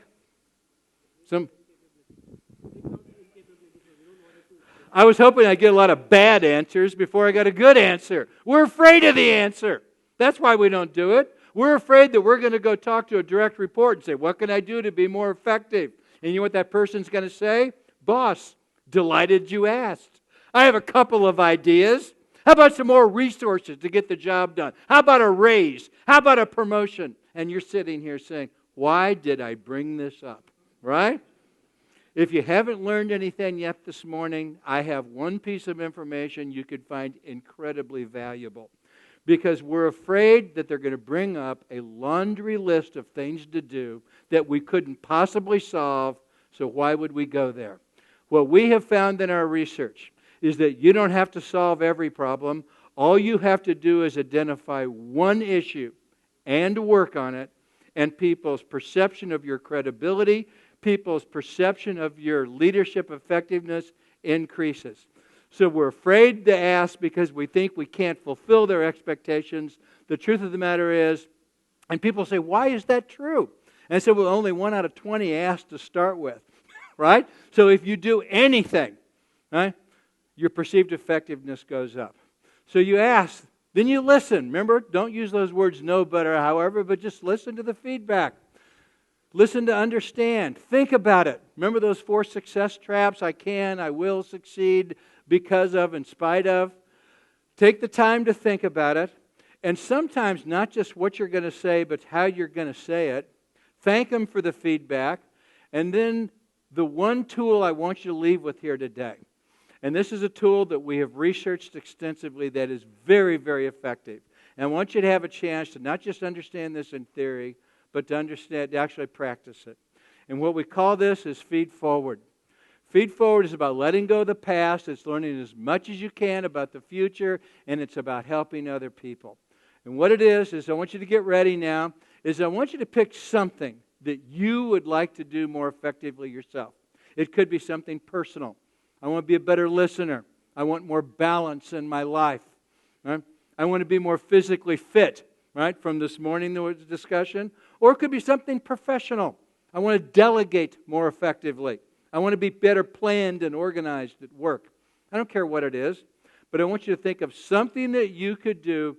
I was hoping I'd get a lot of bad answers before I got a good answer. We're afraid of the answer. That's why we don't do it. We're afraid that we're going to go talk to a direct report and say, what can I do to be more effective? And you know what that person's going to say? Boss, delighted you asked. I have a couple of ideas. How about some more resources to get the job done? How about a raise? How about a promotion? And you're sitting here saying, why did I bring this up? Right? If you haven't learned anything yet this morning, I have one piece of information you could find incredibly valuable. Because we're afraid that they're going to bring up a laundry list of things to do that we couldn't possibly solve, so why would we go there? What we have found in our research is that you don't have to solve every problem. All you have to do is identify one issue and work on it, and people's perception of your credibility, people's perception of your leadership effectiveness increases. So we're afraid to ask because we think we can't fulfill their expectations. The truth of the matter is, and people say, why is that true? And so well, only 1 out of 20 asked to start with, right? So if you do anything, right, your perceived effectiveness goes up. So you ask, then you listen. Remember, don't use those words no, but, or however, but just listen to the feedback. Listen to understand. Think about it. Remember those 4 success traps? I can, I will succeed, because of, in spite of. Take the time to think about it. And sometimes not just what you're going to say, but how you're going to say it. Thank them for the feedback. And then the one tool I want you to leave with here today. And this is a tool that we have researched extensively that is very, very effective. And I want you to have a chance to not just understand this in theory, but to understand, to actually practice it. And what we call this is feed forward. Feed forward is about letting go of the past. It's learning as much as you can about the future, and it's about helping other people. And what it is I want you to get ready now, is I want you to pick something that you would like to do more effectively yourself. It could be something personal. I want to be a better listener. I want more balance in my life. Right? I want to be more physically fit, right, from this morning discussion. Or it could be something professional. I want to delegate more effectively. I want to be better planned and organized at work. I don't care what it is, but I want you to think of something that you could do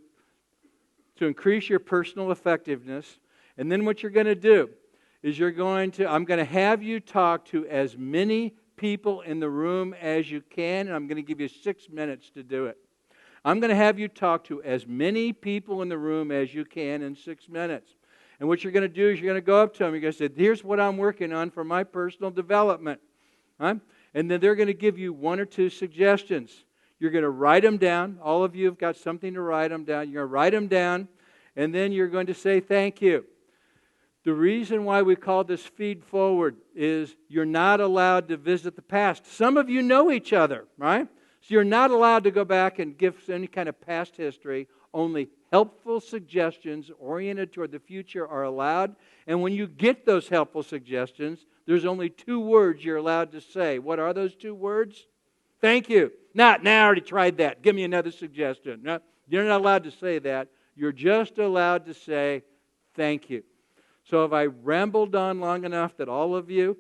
to increase your personal effectiveness. And then what you're going to do is I'm going to have you talk to as many people in the room as you can, and I'm going to give you 6 minutes to do it. I'm going to have you talk to as many people in the room as you can in 6 minutes. And what you're going to do is you're going to go up to them. You're going to say, here's what I'm working on for my personal development. Right? And then they're going to give you 1 or 2 suggestions. You're going to write them down. All of you have got something to write them down. You're going to write them down, and then you're going to say thank you. The reason why we call this feed forward is you're not allowed to visit the past. Some of you know each other, right? So you're not allowed to go back and give any kind of past history. Only helpful suggestions oriented toward the future are allowed. And when you get those helpful suggestions, there's only 2 words you're allowed to say. What are those 2 words? Thank you. Now I already tried that. Give me another suggestion. No, you're not allowed to say that. You're just allowed to say thank you. So have I rambled on long enough that all of you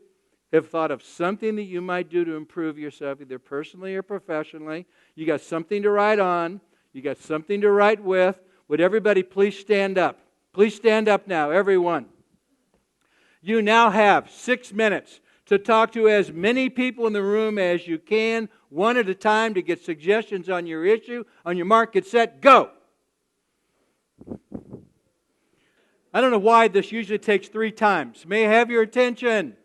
have thought of something that you might do to improve yourself, either personally or professionally? You got something to write on. You got something to write with. Would everybody please stand up? Please stand up now, everyone. You now have 6 minutes to talk to as many people in the room as you can, one at a time, to get suggestions on your issue. On your mark, get set, go. I don't know why this usually takes 3 times. May I have your attention?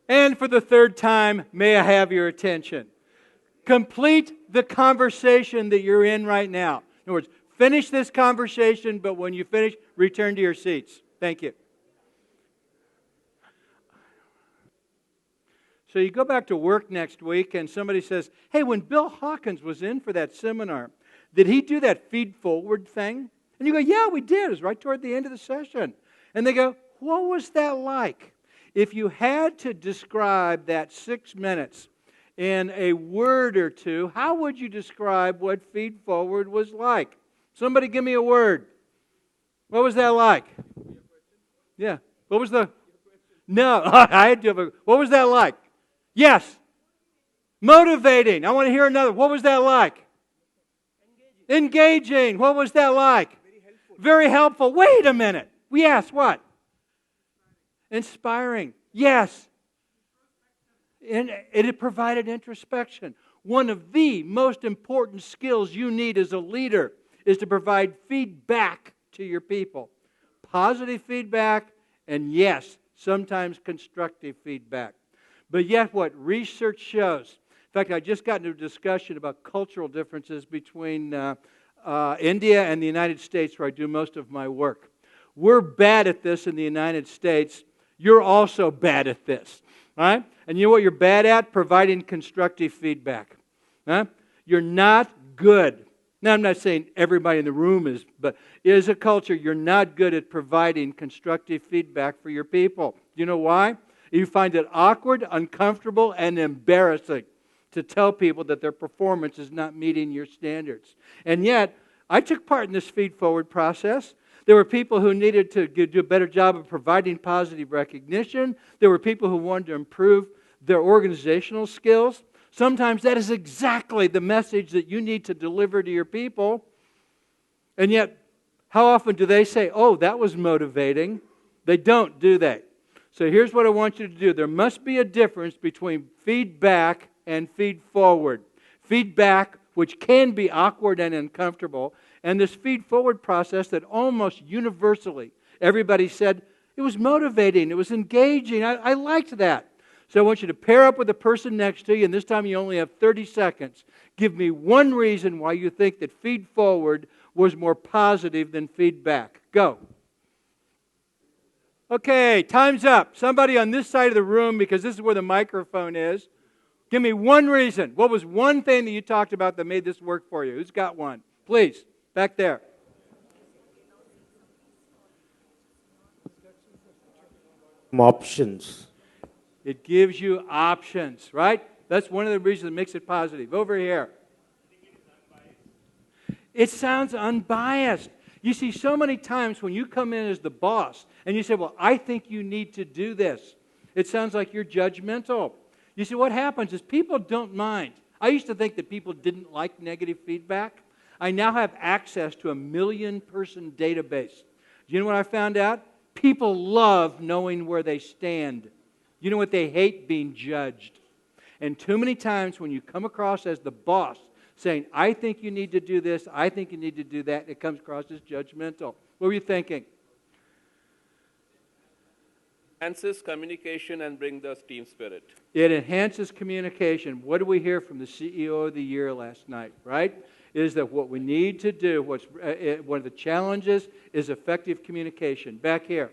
And for the 3rd time, may I have your attention? Complete the conversation that you're in right now. In other words, finish this conversation, but when you finish, return to your seats. Thank you. So you go back to work next week and somebody says, hey, when Bill Hawkins was in for that seminar, did he do that feed forward thing? And you go, yeah, we did. It was right toward the end of the session. And they go, what was that like? If you had to describe that 6 minutes in a word or 2, how would you describe what feed forward was like? Somebody give me a word. What was that like? Yeah. What was the... No, I had to have a... What was that like? Yes. Motivating. I want to hear another. What was that like? Engaging. What was that like? Very helpful. Wait a minute. Yes, what? Inspiring. Yes. And it provided introspection. One of the most important skills you need as a leader is to provide feedback to your people. Positive feedback and, yes, sometimes constructive feedback. But yet what research shows, in fact, I just got into a discussion about cultural differences between India and the United States, where I do most of my work. We're bad at this in the United States. You're also bad at this, right? And you know what you're bad at? Providing constructive feedback. Huh? You're not good. Now, I'm not saying everybody in the room is, but as a culture, you're not good at providing constructive feedback for your people. Do you know why? You find it awkward, uncomfortable, and embarrassing to tell people that their performance is not meeting your standards. And yet, I took part in this feed-forward process. There were people who needed to do a better job of providing positive recognition. There were people who wanted to improve their organizational skills. Sometimes that is exactly the message that you need to deliver to your people. And yet, how often do they say, oh, that was motivating? They don't, do they? So here's what I want you to do. There must be a difference between feedback and feed forward. Feedback, which can be awkward and uncomfortable, and this feed forward process that almost universally everybody said, it was motivating, it was engaging, I liked that. So I want you to pair up with the person next to you, and this time you only have 30 seconds. Give me one reason why you think that feed forward was more positive than feedback. Go. Okay, time's up. Somebody on this side of the room, because this is where the microphone is. Give me one reason. What was one thing that you talked about that made this work for you? Who's got one? Please, back there. Options. It gives you options, right? That's one of the reasons that makes it positive. Over here. It sounds unbiased. You see, so many times when you come in as the boss and you say, well, I think you need to do this, it sounds like you're judgmental. You see, what happens is people don't mind. I used to think that people didn't like negative feedback. I now have access to a 1 million-person database. Do you know what I found out? People love knowing where they stand. You know what they hate? Being judged. And too many times when you come across as the boss saying, I think you need to do this, I think you need to do that, it comes across as judgmental. What were you thinking? Enhances communication and bring the team spirit. It enhances communication. What did we hear from the CEO of the year last night, right? Is that what we need to do, one of the challenges is effective communication. Back here.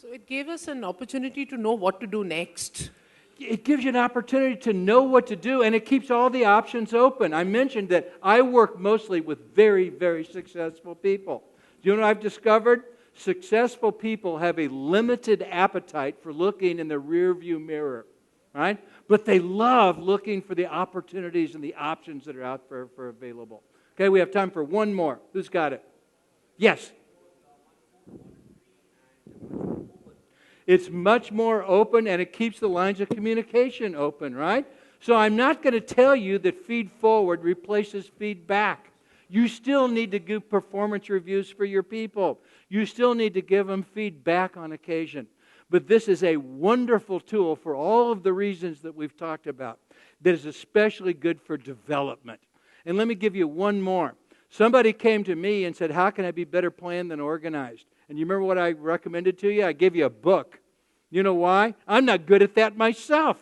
So it gave us an opportunity to know what to do next. It gives you an opportunity to know what to do, and it keeps all the options open. I mentioned that I work mostly with very, very successful people. Do you know what I've discovered? Successful people have a limited appetite for looking in the rearview mirror, right? But they love looking for the opportunities and the options that are out for available. Okay, we have time for one more. Who's got it? Yes. It's much more open, and it keeps the lines of communication open, right? So I'm not going to tell you that feed forward replaces feedback. You still need to give performance reviews for your people. You still need to give them feedback on occasion. But this is a wonderful tool for all of the reasons that we've talked about that is especially good for development. And let me give you one more. Somebody came to me and said, how can I be better planned than organized? And you remember what I recommended to you? I gave you a book. You know why? I'm not good at that myself.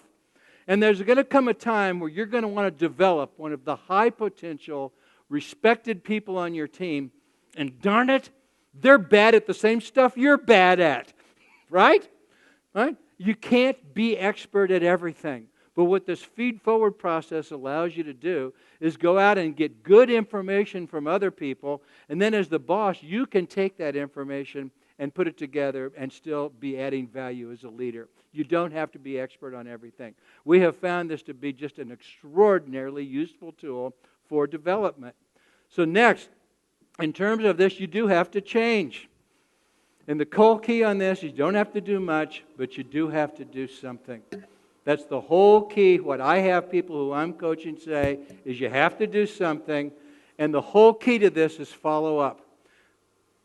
And there's going to come a time where you're going to want to develop one of the high potential, respected people on your team. And darn it, they're bad at the same stuff you're bad at. Right? Right? You can't be expert at everything. But what this feed-forward process allows you to do is go out and get good information from other people, and then as the boss, you can take that information and put it together and still be adding value as a leader. You don't have to be expert on everything. We have found this to be just an extraordinarily useful tool for development. So next, in terms of this, you do have to change. And the whole key on this is you don't have to do much, but you do have to do something. That's the whole key. What I have people who I'm coaching say is you have to do something, and the whole key to this is follow up.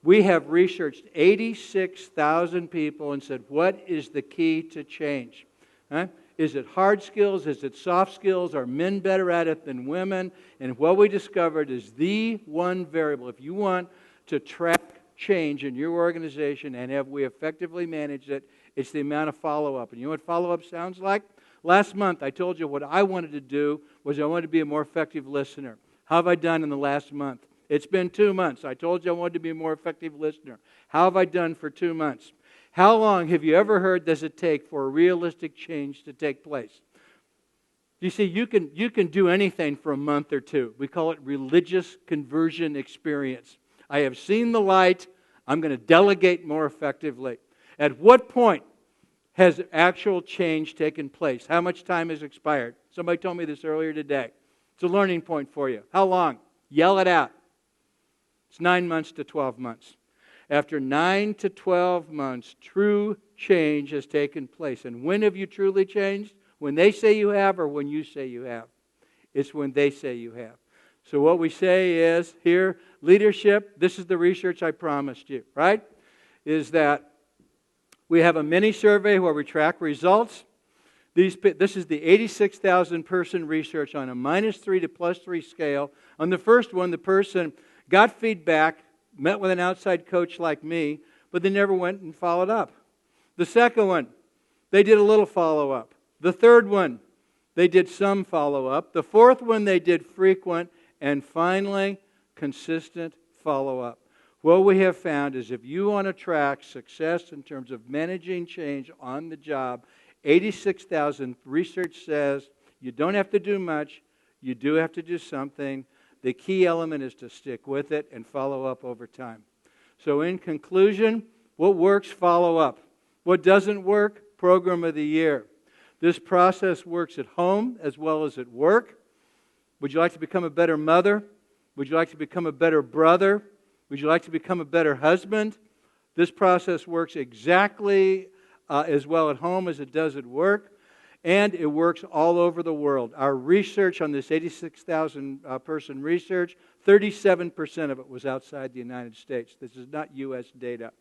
We have researched 86,000 people and said, what is the key to change? Huh? Is it hard skills? Is it soft skills? Are men better at it than women? And what we discovered is the one variable. If you want to track change in your organization and have we effectively managed it, It's the amount of follow-up. And you know what follow-up sounds like? Last month, I told you what I wanted to do was I wanted to be a more effective listener. How have I done in the last month? It's been 2 months. I told you I wanted to be a more effective listener. How have I done for 2 months? How long have you ever heard does it take for a realistic change to take place? You see, you can do anything for a month or two. We call it religious conversion experience. I have seen the light. I'm going to delegate more effectively. At what point has actual change taken place? How much time has expired? Somebody told me this earlier today. It's a learning point for you. How long? Yell it out. It's 9 months to 12 months. After 9 to 12 months, true change has taken place. And when have you truly changed? When they say you have or when you say you have? It's when they say you have. So what we say is, here, leadership, this is the research I promised you, right? Is that we have a mini survey where we track results. This is the 86,000 person research on a -3 to +3 scale. On the first one, the person got feedback, met with an outside coach like me, but they never went and followed up. The second one, they did a little follow-up. The third one, they did some follow-up. The fourth one, they did frequent. And finally, consistent follow-up. What we have found is if you want to track success in terms of managing change on the job, 86,000 research says you don't have to do much, you do have to do something. The key element is to stick with it and follow up over time. So in conclusion, what works, follow up. What doesn't work, program of the year. This process works at home as well as at work. Would you like to become a better mother? Would you like to become a better brother? Would you like to become a better husband? This process works exactly as well at home as it does at work, and it works all over the world. Our research on this 86,000 person research, 37% of it was outside the United States. This is not U.S. data.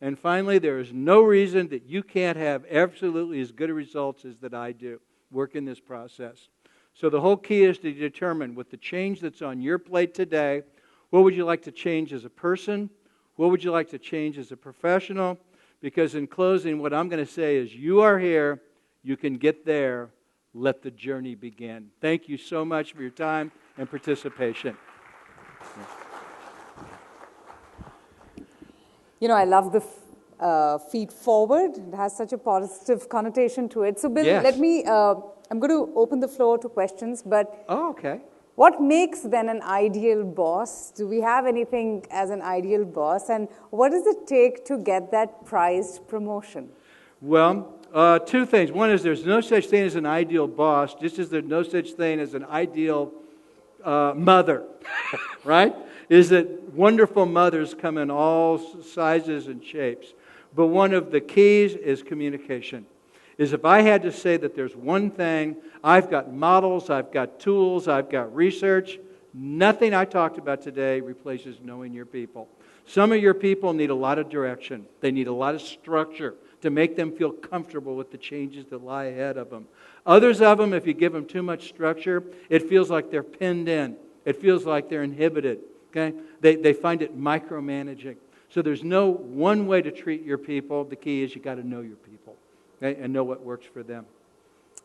And finally, there is no reason that you can't have absolutely as good results as that I do work in this process. So the whole key is to determine with the change that's on your plate today, what would you like to change as a person? What would you like to change as a professional? Because in closing, what I'm going to say is you are here, you can get there, let the journey begin. Thank you so much for your time and participation. You know, I love the feed forward. It has such a positive connotation to it. So, Bill, Yes. let me, I'm going to open the floor to questions, but Oh, okay. what makes then an ideal boss? Do we have anything as an ideal boss? And what does it take to get that prized promotion? Well, two things. One is there's no such thing as an ideal boss, just as there's no such thing as an ideal mother, right? Is that wonderful mothers come in all sizes and shapes. But one of the keys is communication. Is if I had to say that there's one thing, I've got models, I've got tools, I've got research. Nothing I talked about today replaces knowing your people. Some of your people need a lot of direction. They need a lot of structure to make them feel comfortable with the changes that lie ahead of them. Others of them, if you give them too much structure, it feels like they're pinned in. It feels like they're inhibited. Okay? They find it micromanaging. So there's no one way to treat your people. The key is you got to know your people, okay? And know what works for them.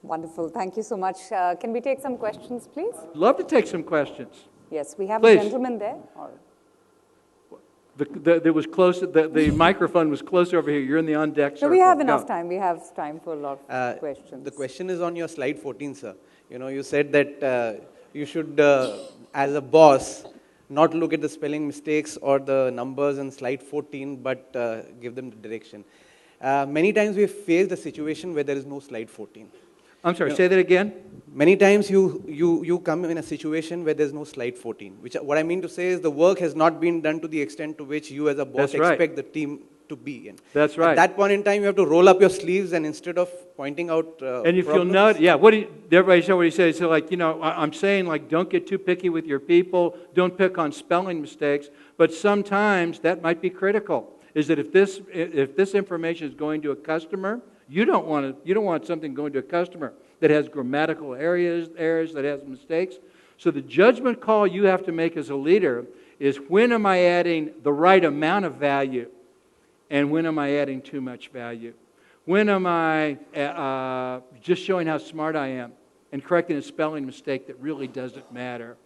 Wonderful. Thank you so much. Can we take some questions, please? Love to take some questions. Yes, we have Please. a gentleman there. Or... There was close. The microphone was closer over here. You're in the on-deck circle. No, we have Go. enough time. We have time for a lot of questions. The question is on your slide 14, sir. You know, you said that you should, as a boss, not look at the spelling mistakes or the numbers in slide 14, but give them the direction. Many times we have faced a situation where there is no slide 14. I'm sorry, say that again? Many times you come in a situation where there's no slide 14. Which, what I mean to say is the work has not been done to the extent to which you as a boss That's right. expect the team to be in. That's right. At that point in time, you have to roll up your sleeves and instead of pointing out And if problems, you'll note, yeah, everybody said what he said. So like, you know, I'm saying like, don't get too picky with your people. Don't pick on spelling mistakes. But sometimes that might be critical. Is that if this information is going to a customer, you don't want something going to a customer that has grammatical errors, that has mistakes. So the judgment call you have to make as a leader is when am I adding the right amount of value and when am I adding too much value? When am I just showing how smart I am and correcting a spelling mistake that really doesn't matter?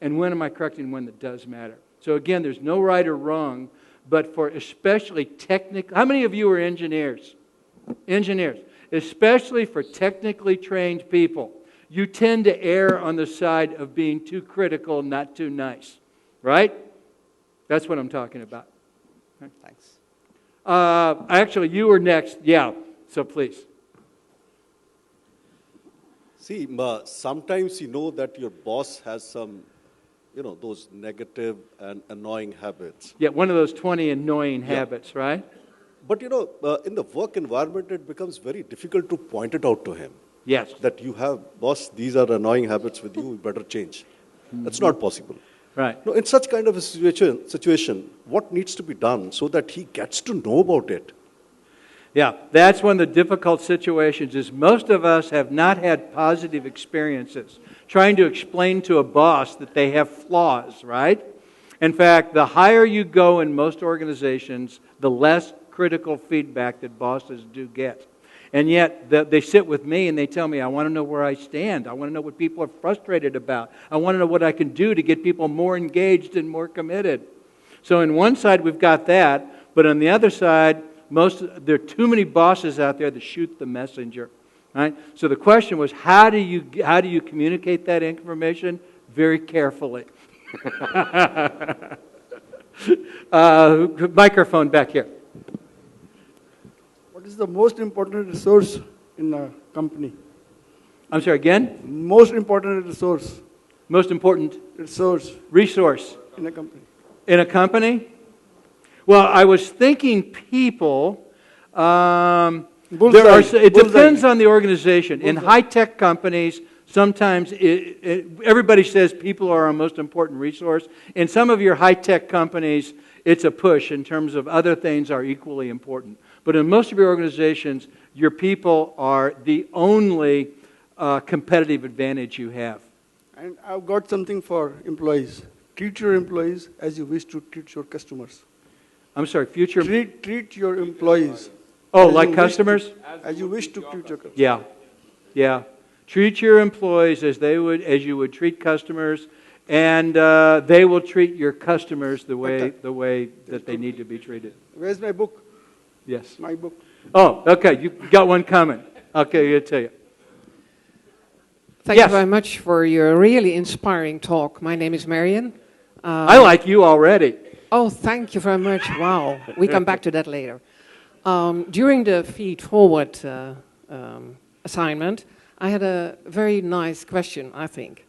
And when am I correcting one that does matter? So again, there's no right or wrong, but for especially technical, how many of you are engineers? Engineers. Especially for technically trained people, you tend to err on the side of being too critical, not too nice. Right? That's what I'm talking about. Thanks. Actually, you were next. Yeah, so please. See, sometimes you know that your boss has some, those negative and annoying habits. Yeah, one of those 20 annoying habits, right? But, in the work environment, it becomes very difficult to point it out to him. Yes. That you have, boss, these are annoying habits with you, you better change. That's not possible. Right. No, in such kind of a situation, what needs to be done so that he gets to know about it? Yeah, that's one of the difficult situations is most of us have not had positive experiences trying to explain to a boss that they have flaws, right? In fact, the higher you go in most organizations, the less critical feedback that bosses do get. And yet, they sit with me and they tell me, I want to know where I stand. I want to know what people are frustrated about. I want to know what I can do to get people more engaged and more committed. So on one side, we've got that. But on the other side, there are too many bosses out there that shoot the messenger. Right? So the question was, how do you communicate that information? Very carefully. Microphone back here. What is the most important resource in a company? I'm sorry, again? Most important resource. Most important? Resource. In a company. In a company? Well, I was thinking people. It depends on the organization. In high-tech companies, sometimes everybody says people are our most important resource. In some of your high-tech companies, it's a push in terms of other things are equally important. But in most of your organizations, your people are the only competitive advantage you have. And I've got something for employees. Treat your employees as you wish to treat your customers. I'm sorry, future... Treat your employees. Oh, like customers? As you wish to treat your customers. Yeah, yeah. Treat your employees as you would treat customers, and they will treat your customers the way that they need to be treated. Where's my book? Yes. My book. Oh, okay. You got one coming. Okay, I'll tell you. Thank you very much for your really inspiring talk. My name is Marion. I like you already. Oh, thank you very much. Wow. We come back to that later. During the feed forward assignment, I had a very nice question, I think.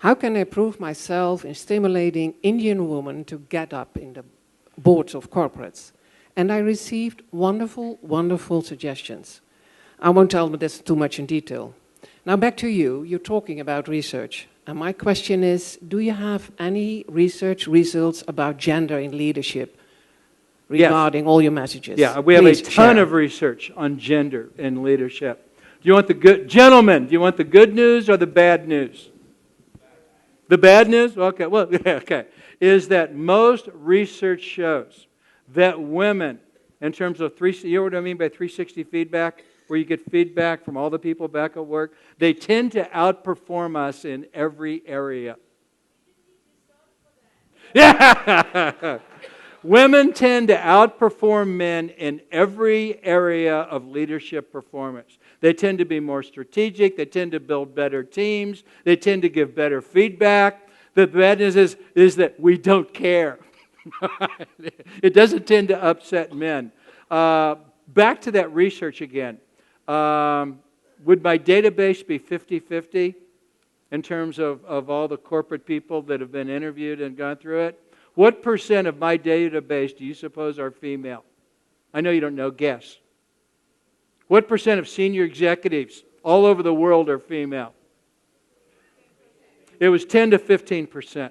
How can I prove myself in stimulating Indian women to get up in the boards of corporates? And I received wonderful, wonderful suggestions. I won't tell this too much in detail. Now back to you. You're talking about research. And my question is, do you have any research results about gender in leadership regarding all your messages? Yeah, we have a ton of research on gender in leadership. Do you want the good... Gentlemen, do you want the good news or the bad news? The bad news? Okay, well, okay. Is that most research shows that women, in terms of you know what I mean by 360 feedback, where you get feedback from all the people back at work, they tend to outperform us in every area. Yeah! Women tend to outperform men in every area of leadership performance. They tend to be more strategic. They tend to build better teams. They tend to give better feedback. The bad news is that we don't care. It doesn't tend to upset men. Back to that research again. Would my database be 50-50 in terms of all the corporate people that have been interviewed and gone through it? What percent of my database do you suppose are female? I know you don't know. Guess. What percent of senior executives all over the world are female? It was 10 to 15%.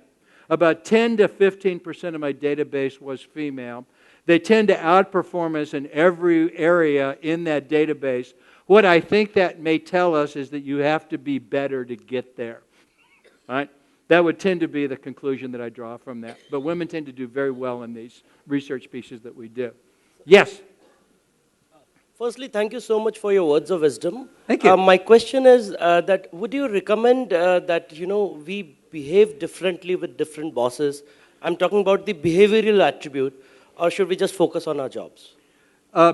About 10 to 15% of my database was female. They tend to outperform us in every area in that database. What I think that may tell us is that you have to be better to get there. Right? That would tend to be the conclusion that I draw from that. But women tend to do very well in these research pieces that we do. Yes? Firstly, thank you so much for your words of wisdom. Thank you. My question is that would you recommend that we behave differently with different bosses? I'm talking about the behavioral attribute, or should we just focus on our jobs?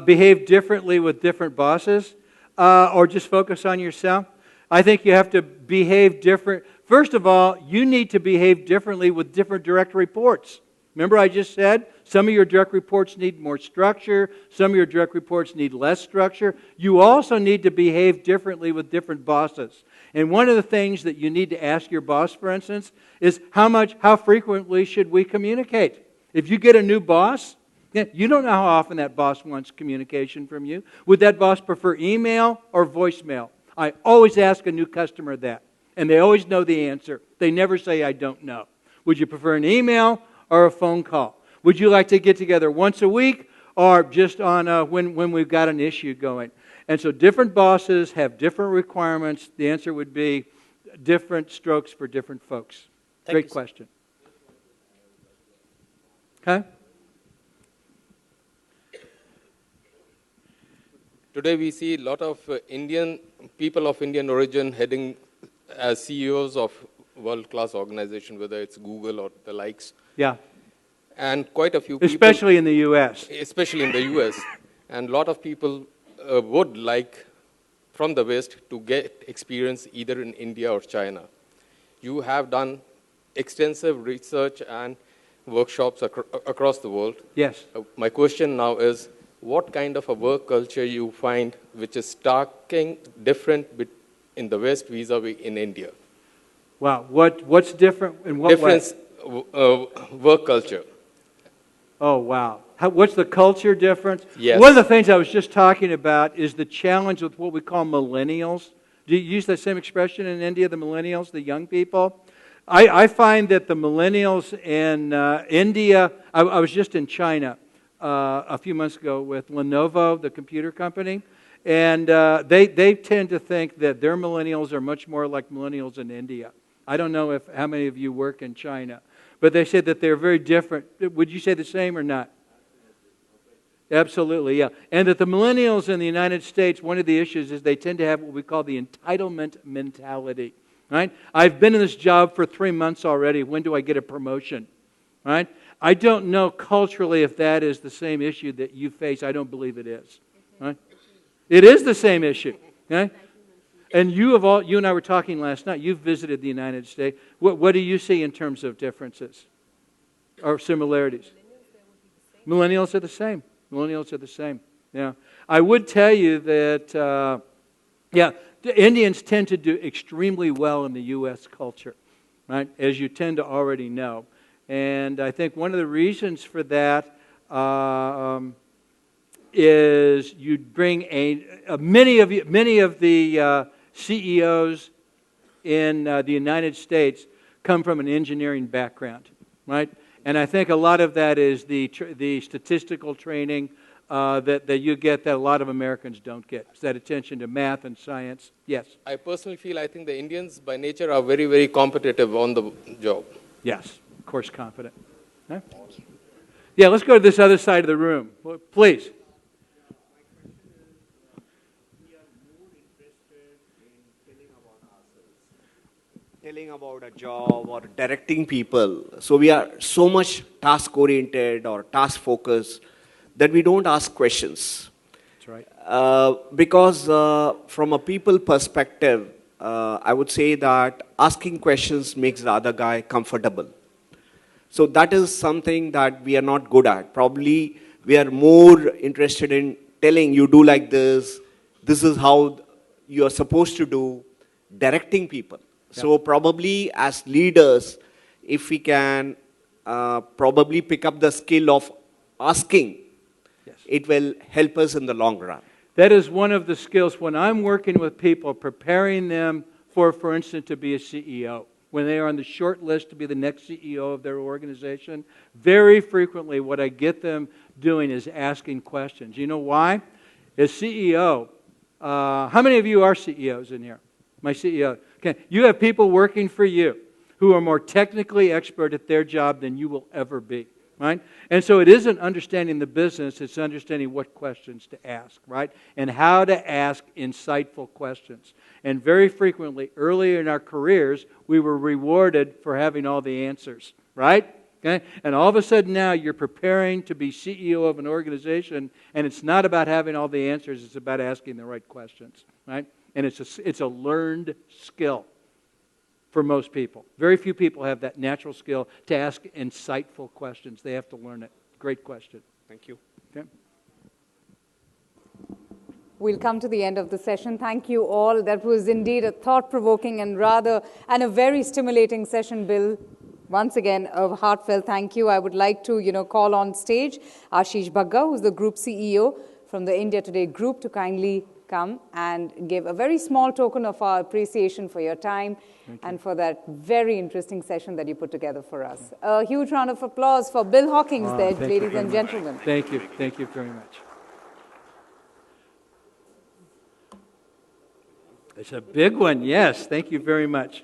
Behave differently with different bosses, or just focus on yourself? I think you have to behave different. First of all, you need to behave differently with different direct reports. Remember I just said, some of your direct reports need more structure, some of your direct reports need less structure. You also need to behave differently with different bosses. And one of the things that you need to ask your boss, for instance, is how frequently should we communicate? If you get a new boss, you don't know how often that boss wants communication from you. Would that boss prefer email or voicemail? I always ask a new customer that, and they always know the answer. They never say, I don't know. Would you prefer an email or a phone call? Would you like to get together once a week or just on when we've got an issue going? And so different bosses have different requirements. The answer would be different strokes for different folks. Great question. Okay? Today we see a lot of Indian people of Indian origin heading as CEOs of world-class organizations, whether it's Google or the likes. Yeah. And quite a few people... Especially in the U.S. Especially in the U.S. And a lot of people would like, from the West, to get experience either in India or China. You have done extensive research and workshops across the world. Yes. My question now is, what kind of a work culture you find which is starkly different in the West vis-a-vis in India? Wow. What's different in what Difference, way? Work culture. Oh, wow. What's the culture difference? Yes. One of the things I was just talking about is the challenge with what we call millennials. Do you use that same expression in India, the millennials, the young people? I find that the millennials in India, I was just in China a few months ago with Lenovo, the computer company, and they tend to think that their millennials are much more like millennials in India. I don't know how many of you work in China, but they said that they're very different. Would you say the same or not? Absolutely, yeah. And that the millennials in the United States, one of the issues is they tend to have what we call the entitlement mentality. Right? I've been in this job for 3 months already. When do I get a promotion? Right? I don't know culturally if that is the same issue that you face. I don't believe it is. Right? It is the same issue. Okay? And you and I were talking last night. You've visited the United States. What do you see in terms of differences or similarities? Millennials are the same. Millennials are the same. Yeah. I would tell you that, the Indians tend to do extremely well in the U.S. culture, right? As you tend to already know. And I think one of the reasons for that is you bring many of the CEOs in the United States come from an engineering background, right? And I think a lot of that is the statistical training that you get that a lot of Americans don't get. It's that attention to math and science. Yes? I personally feel I think the Indians by nature are very, very competitive on the job. Yes, of course competent. Huh? Yeah, let's go to this other side of the room. Please. Telling about a job or directing people. So we are so much task-oriented or task-focused that we don't ask questions. That's right. Because from a people perspective, I would say that asking questions makes the other guy comfortable. So that is something that we are not good at. Probably we are more interested in telling you do like this is how you are supposed to do, directing people. So probably as leaders, if we can probably pick up the skill of asking, it will help us in the long run. That is one of the skills when I'm working with people, preparing them for instance, to be a CEO. When they are on the short list to be the next CEO of their organization, very frequently what I get them doing is asking questions. You know why? As CEO, how many of you are CEOs in here? My CEO. Okay, you have people working for you who are more technically expert at their job than you will ever be. right? And so it isn't understanding the business, it's understanding what questions to ask, right? And how to ask insightful questions. And very frequently, early in our careers, we were rewarded for having all the answers, right? Okay? And all of a sudden now you're preparing to be CEO of an organization, and it's not about having all the answers, it's about asking the right questions, right? And it's a learned skill for most people. Very few people have that natural skill to ask insightful questions. They have to learn it. Great question. Thank you. Okay. We'll come to the end of the session. Thank you all. That was indeed a thought-provoking and a very stimulating session, Bill. Once again, a heartfelt thank you. I would like to, call on stage Ashish Bagga, who's the Group CEO from the India Today Group, to kindly come and give a very small token of our appreciation for your time and for that very interesting session that you put together for us. A huge round of applause for Bill Hawkins there, ladies and gentlemen. Thank you. Thank you very much. It's a big one, yes. Thank you very much.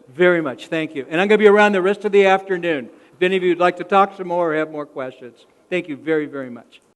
Very much. Thank you. And I'm going to be around the rest of the afternoon. If any of you would like to talk some more or have more questions. Thank you very, very much.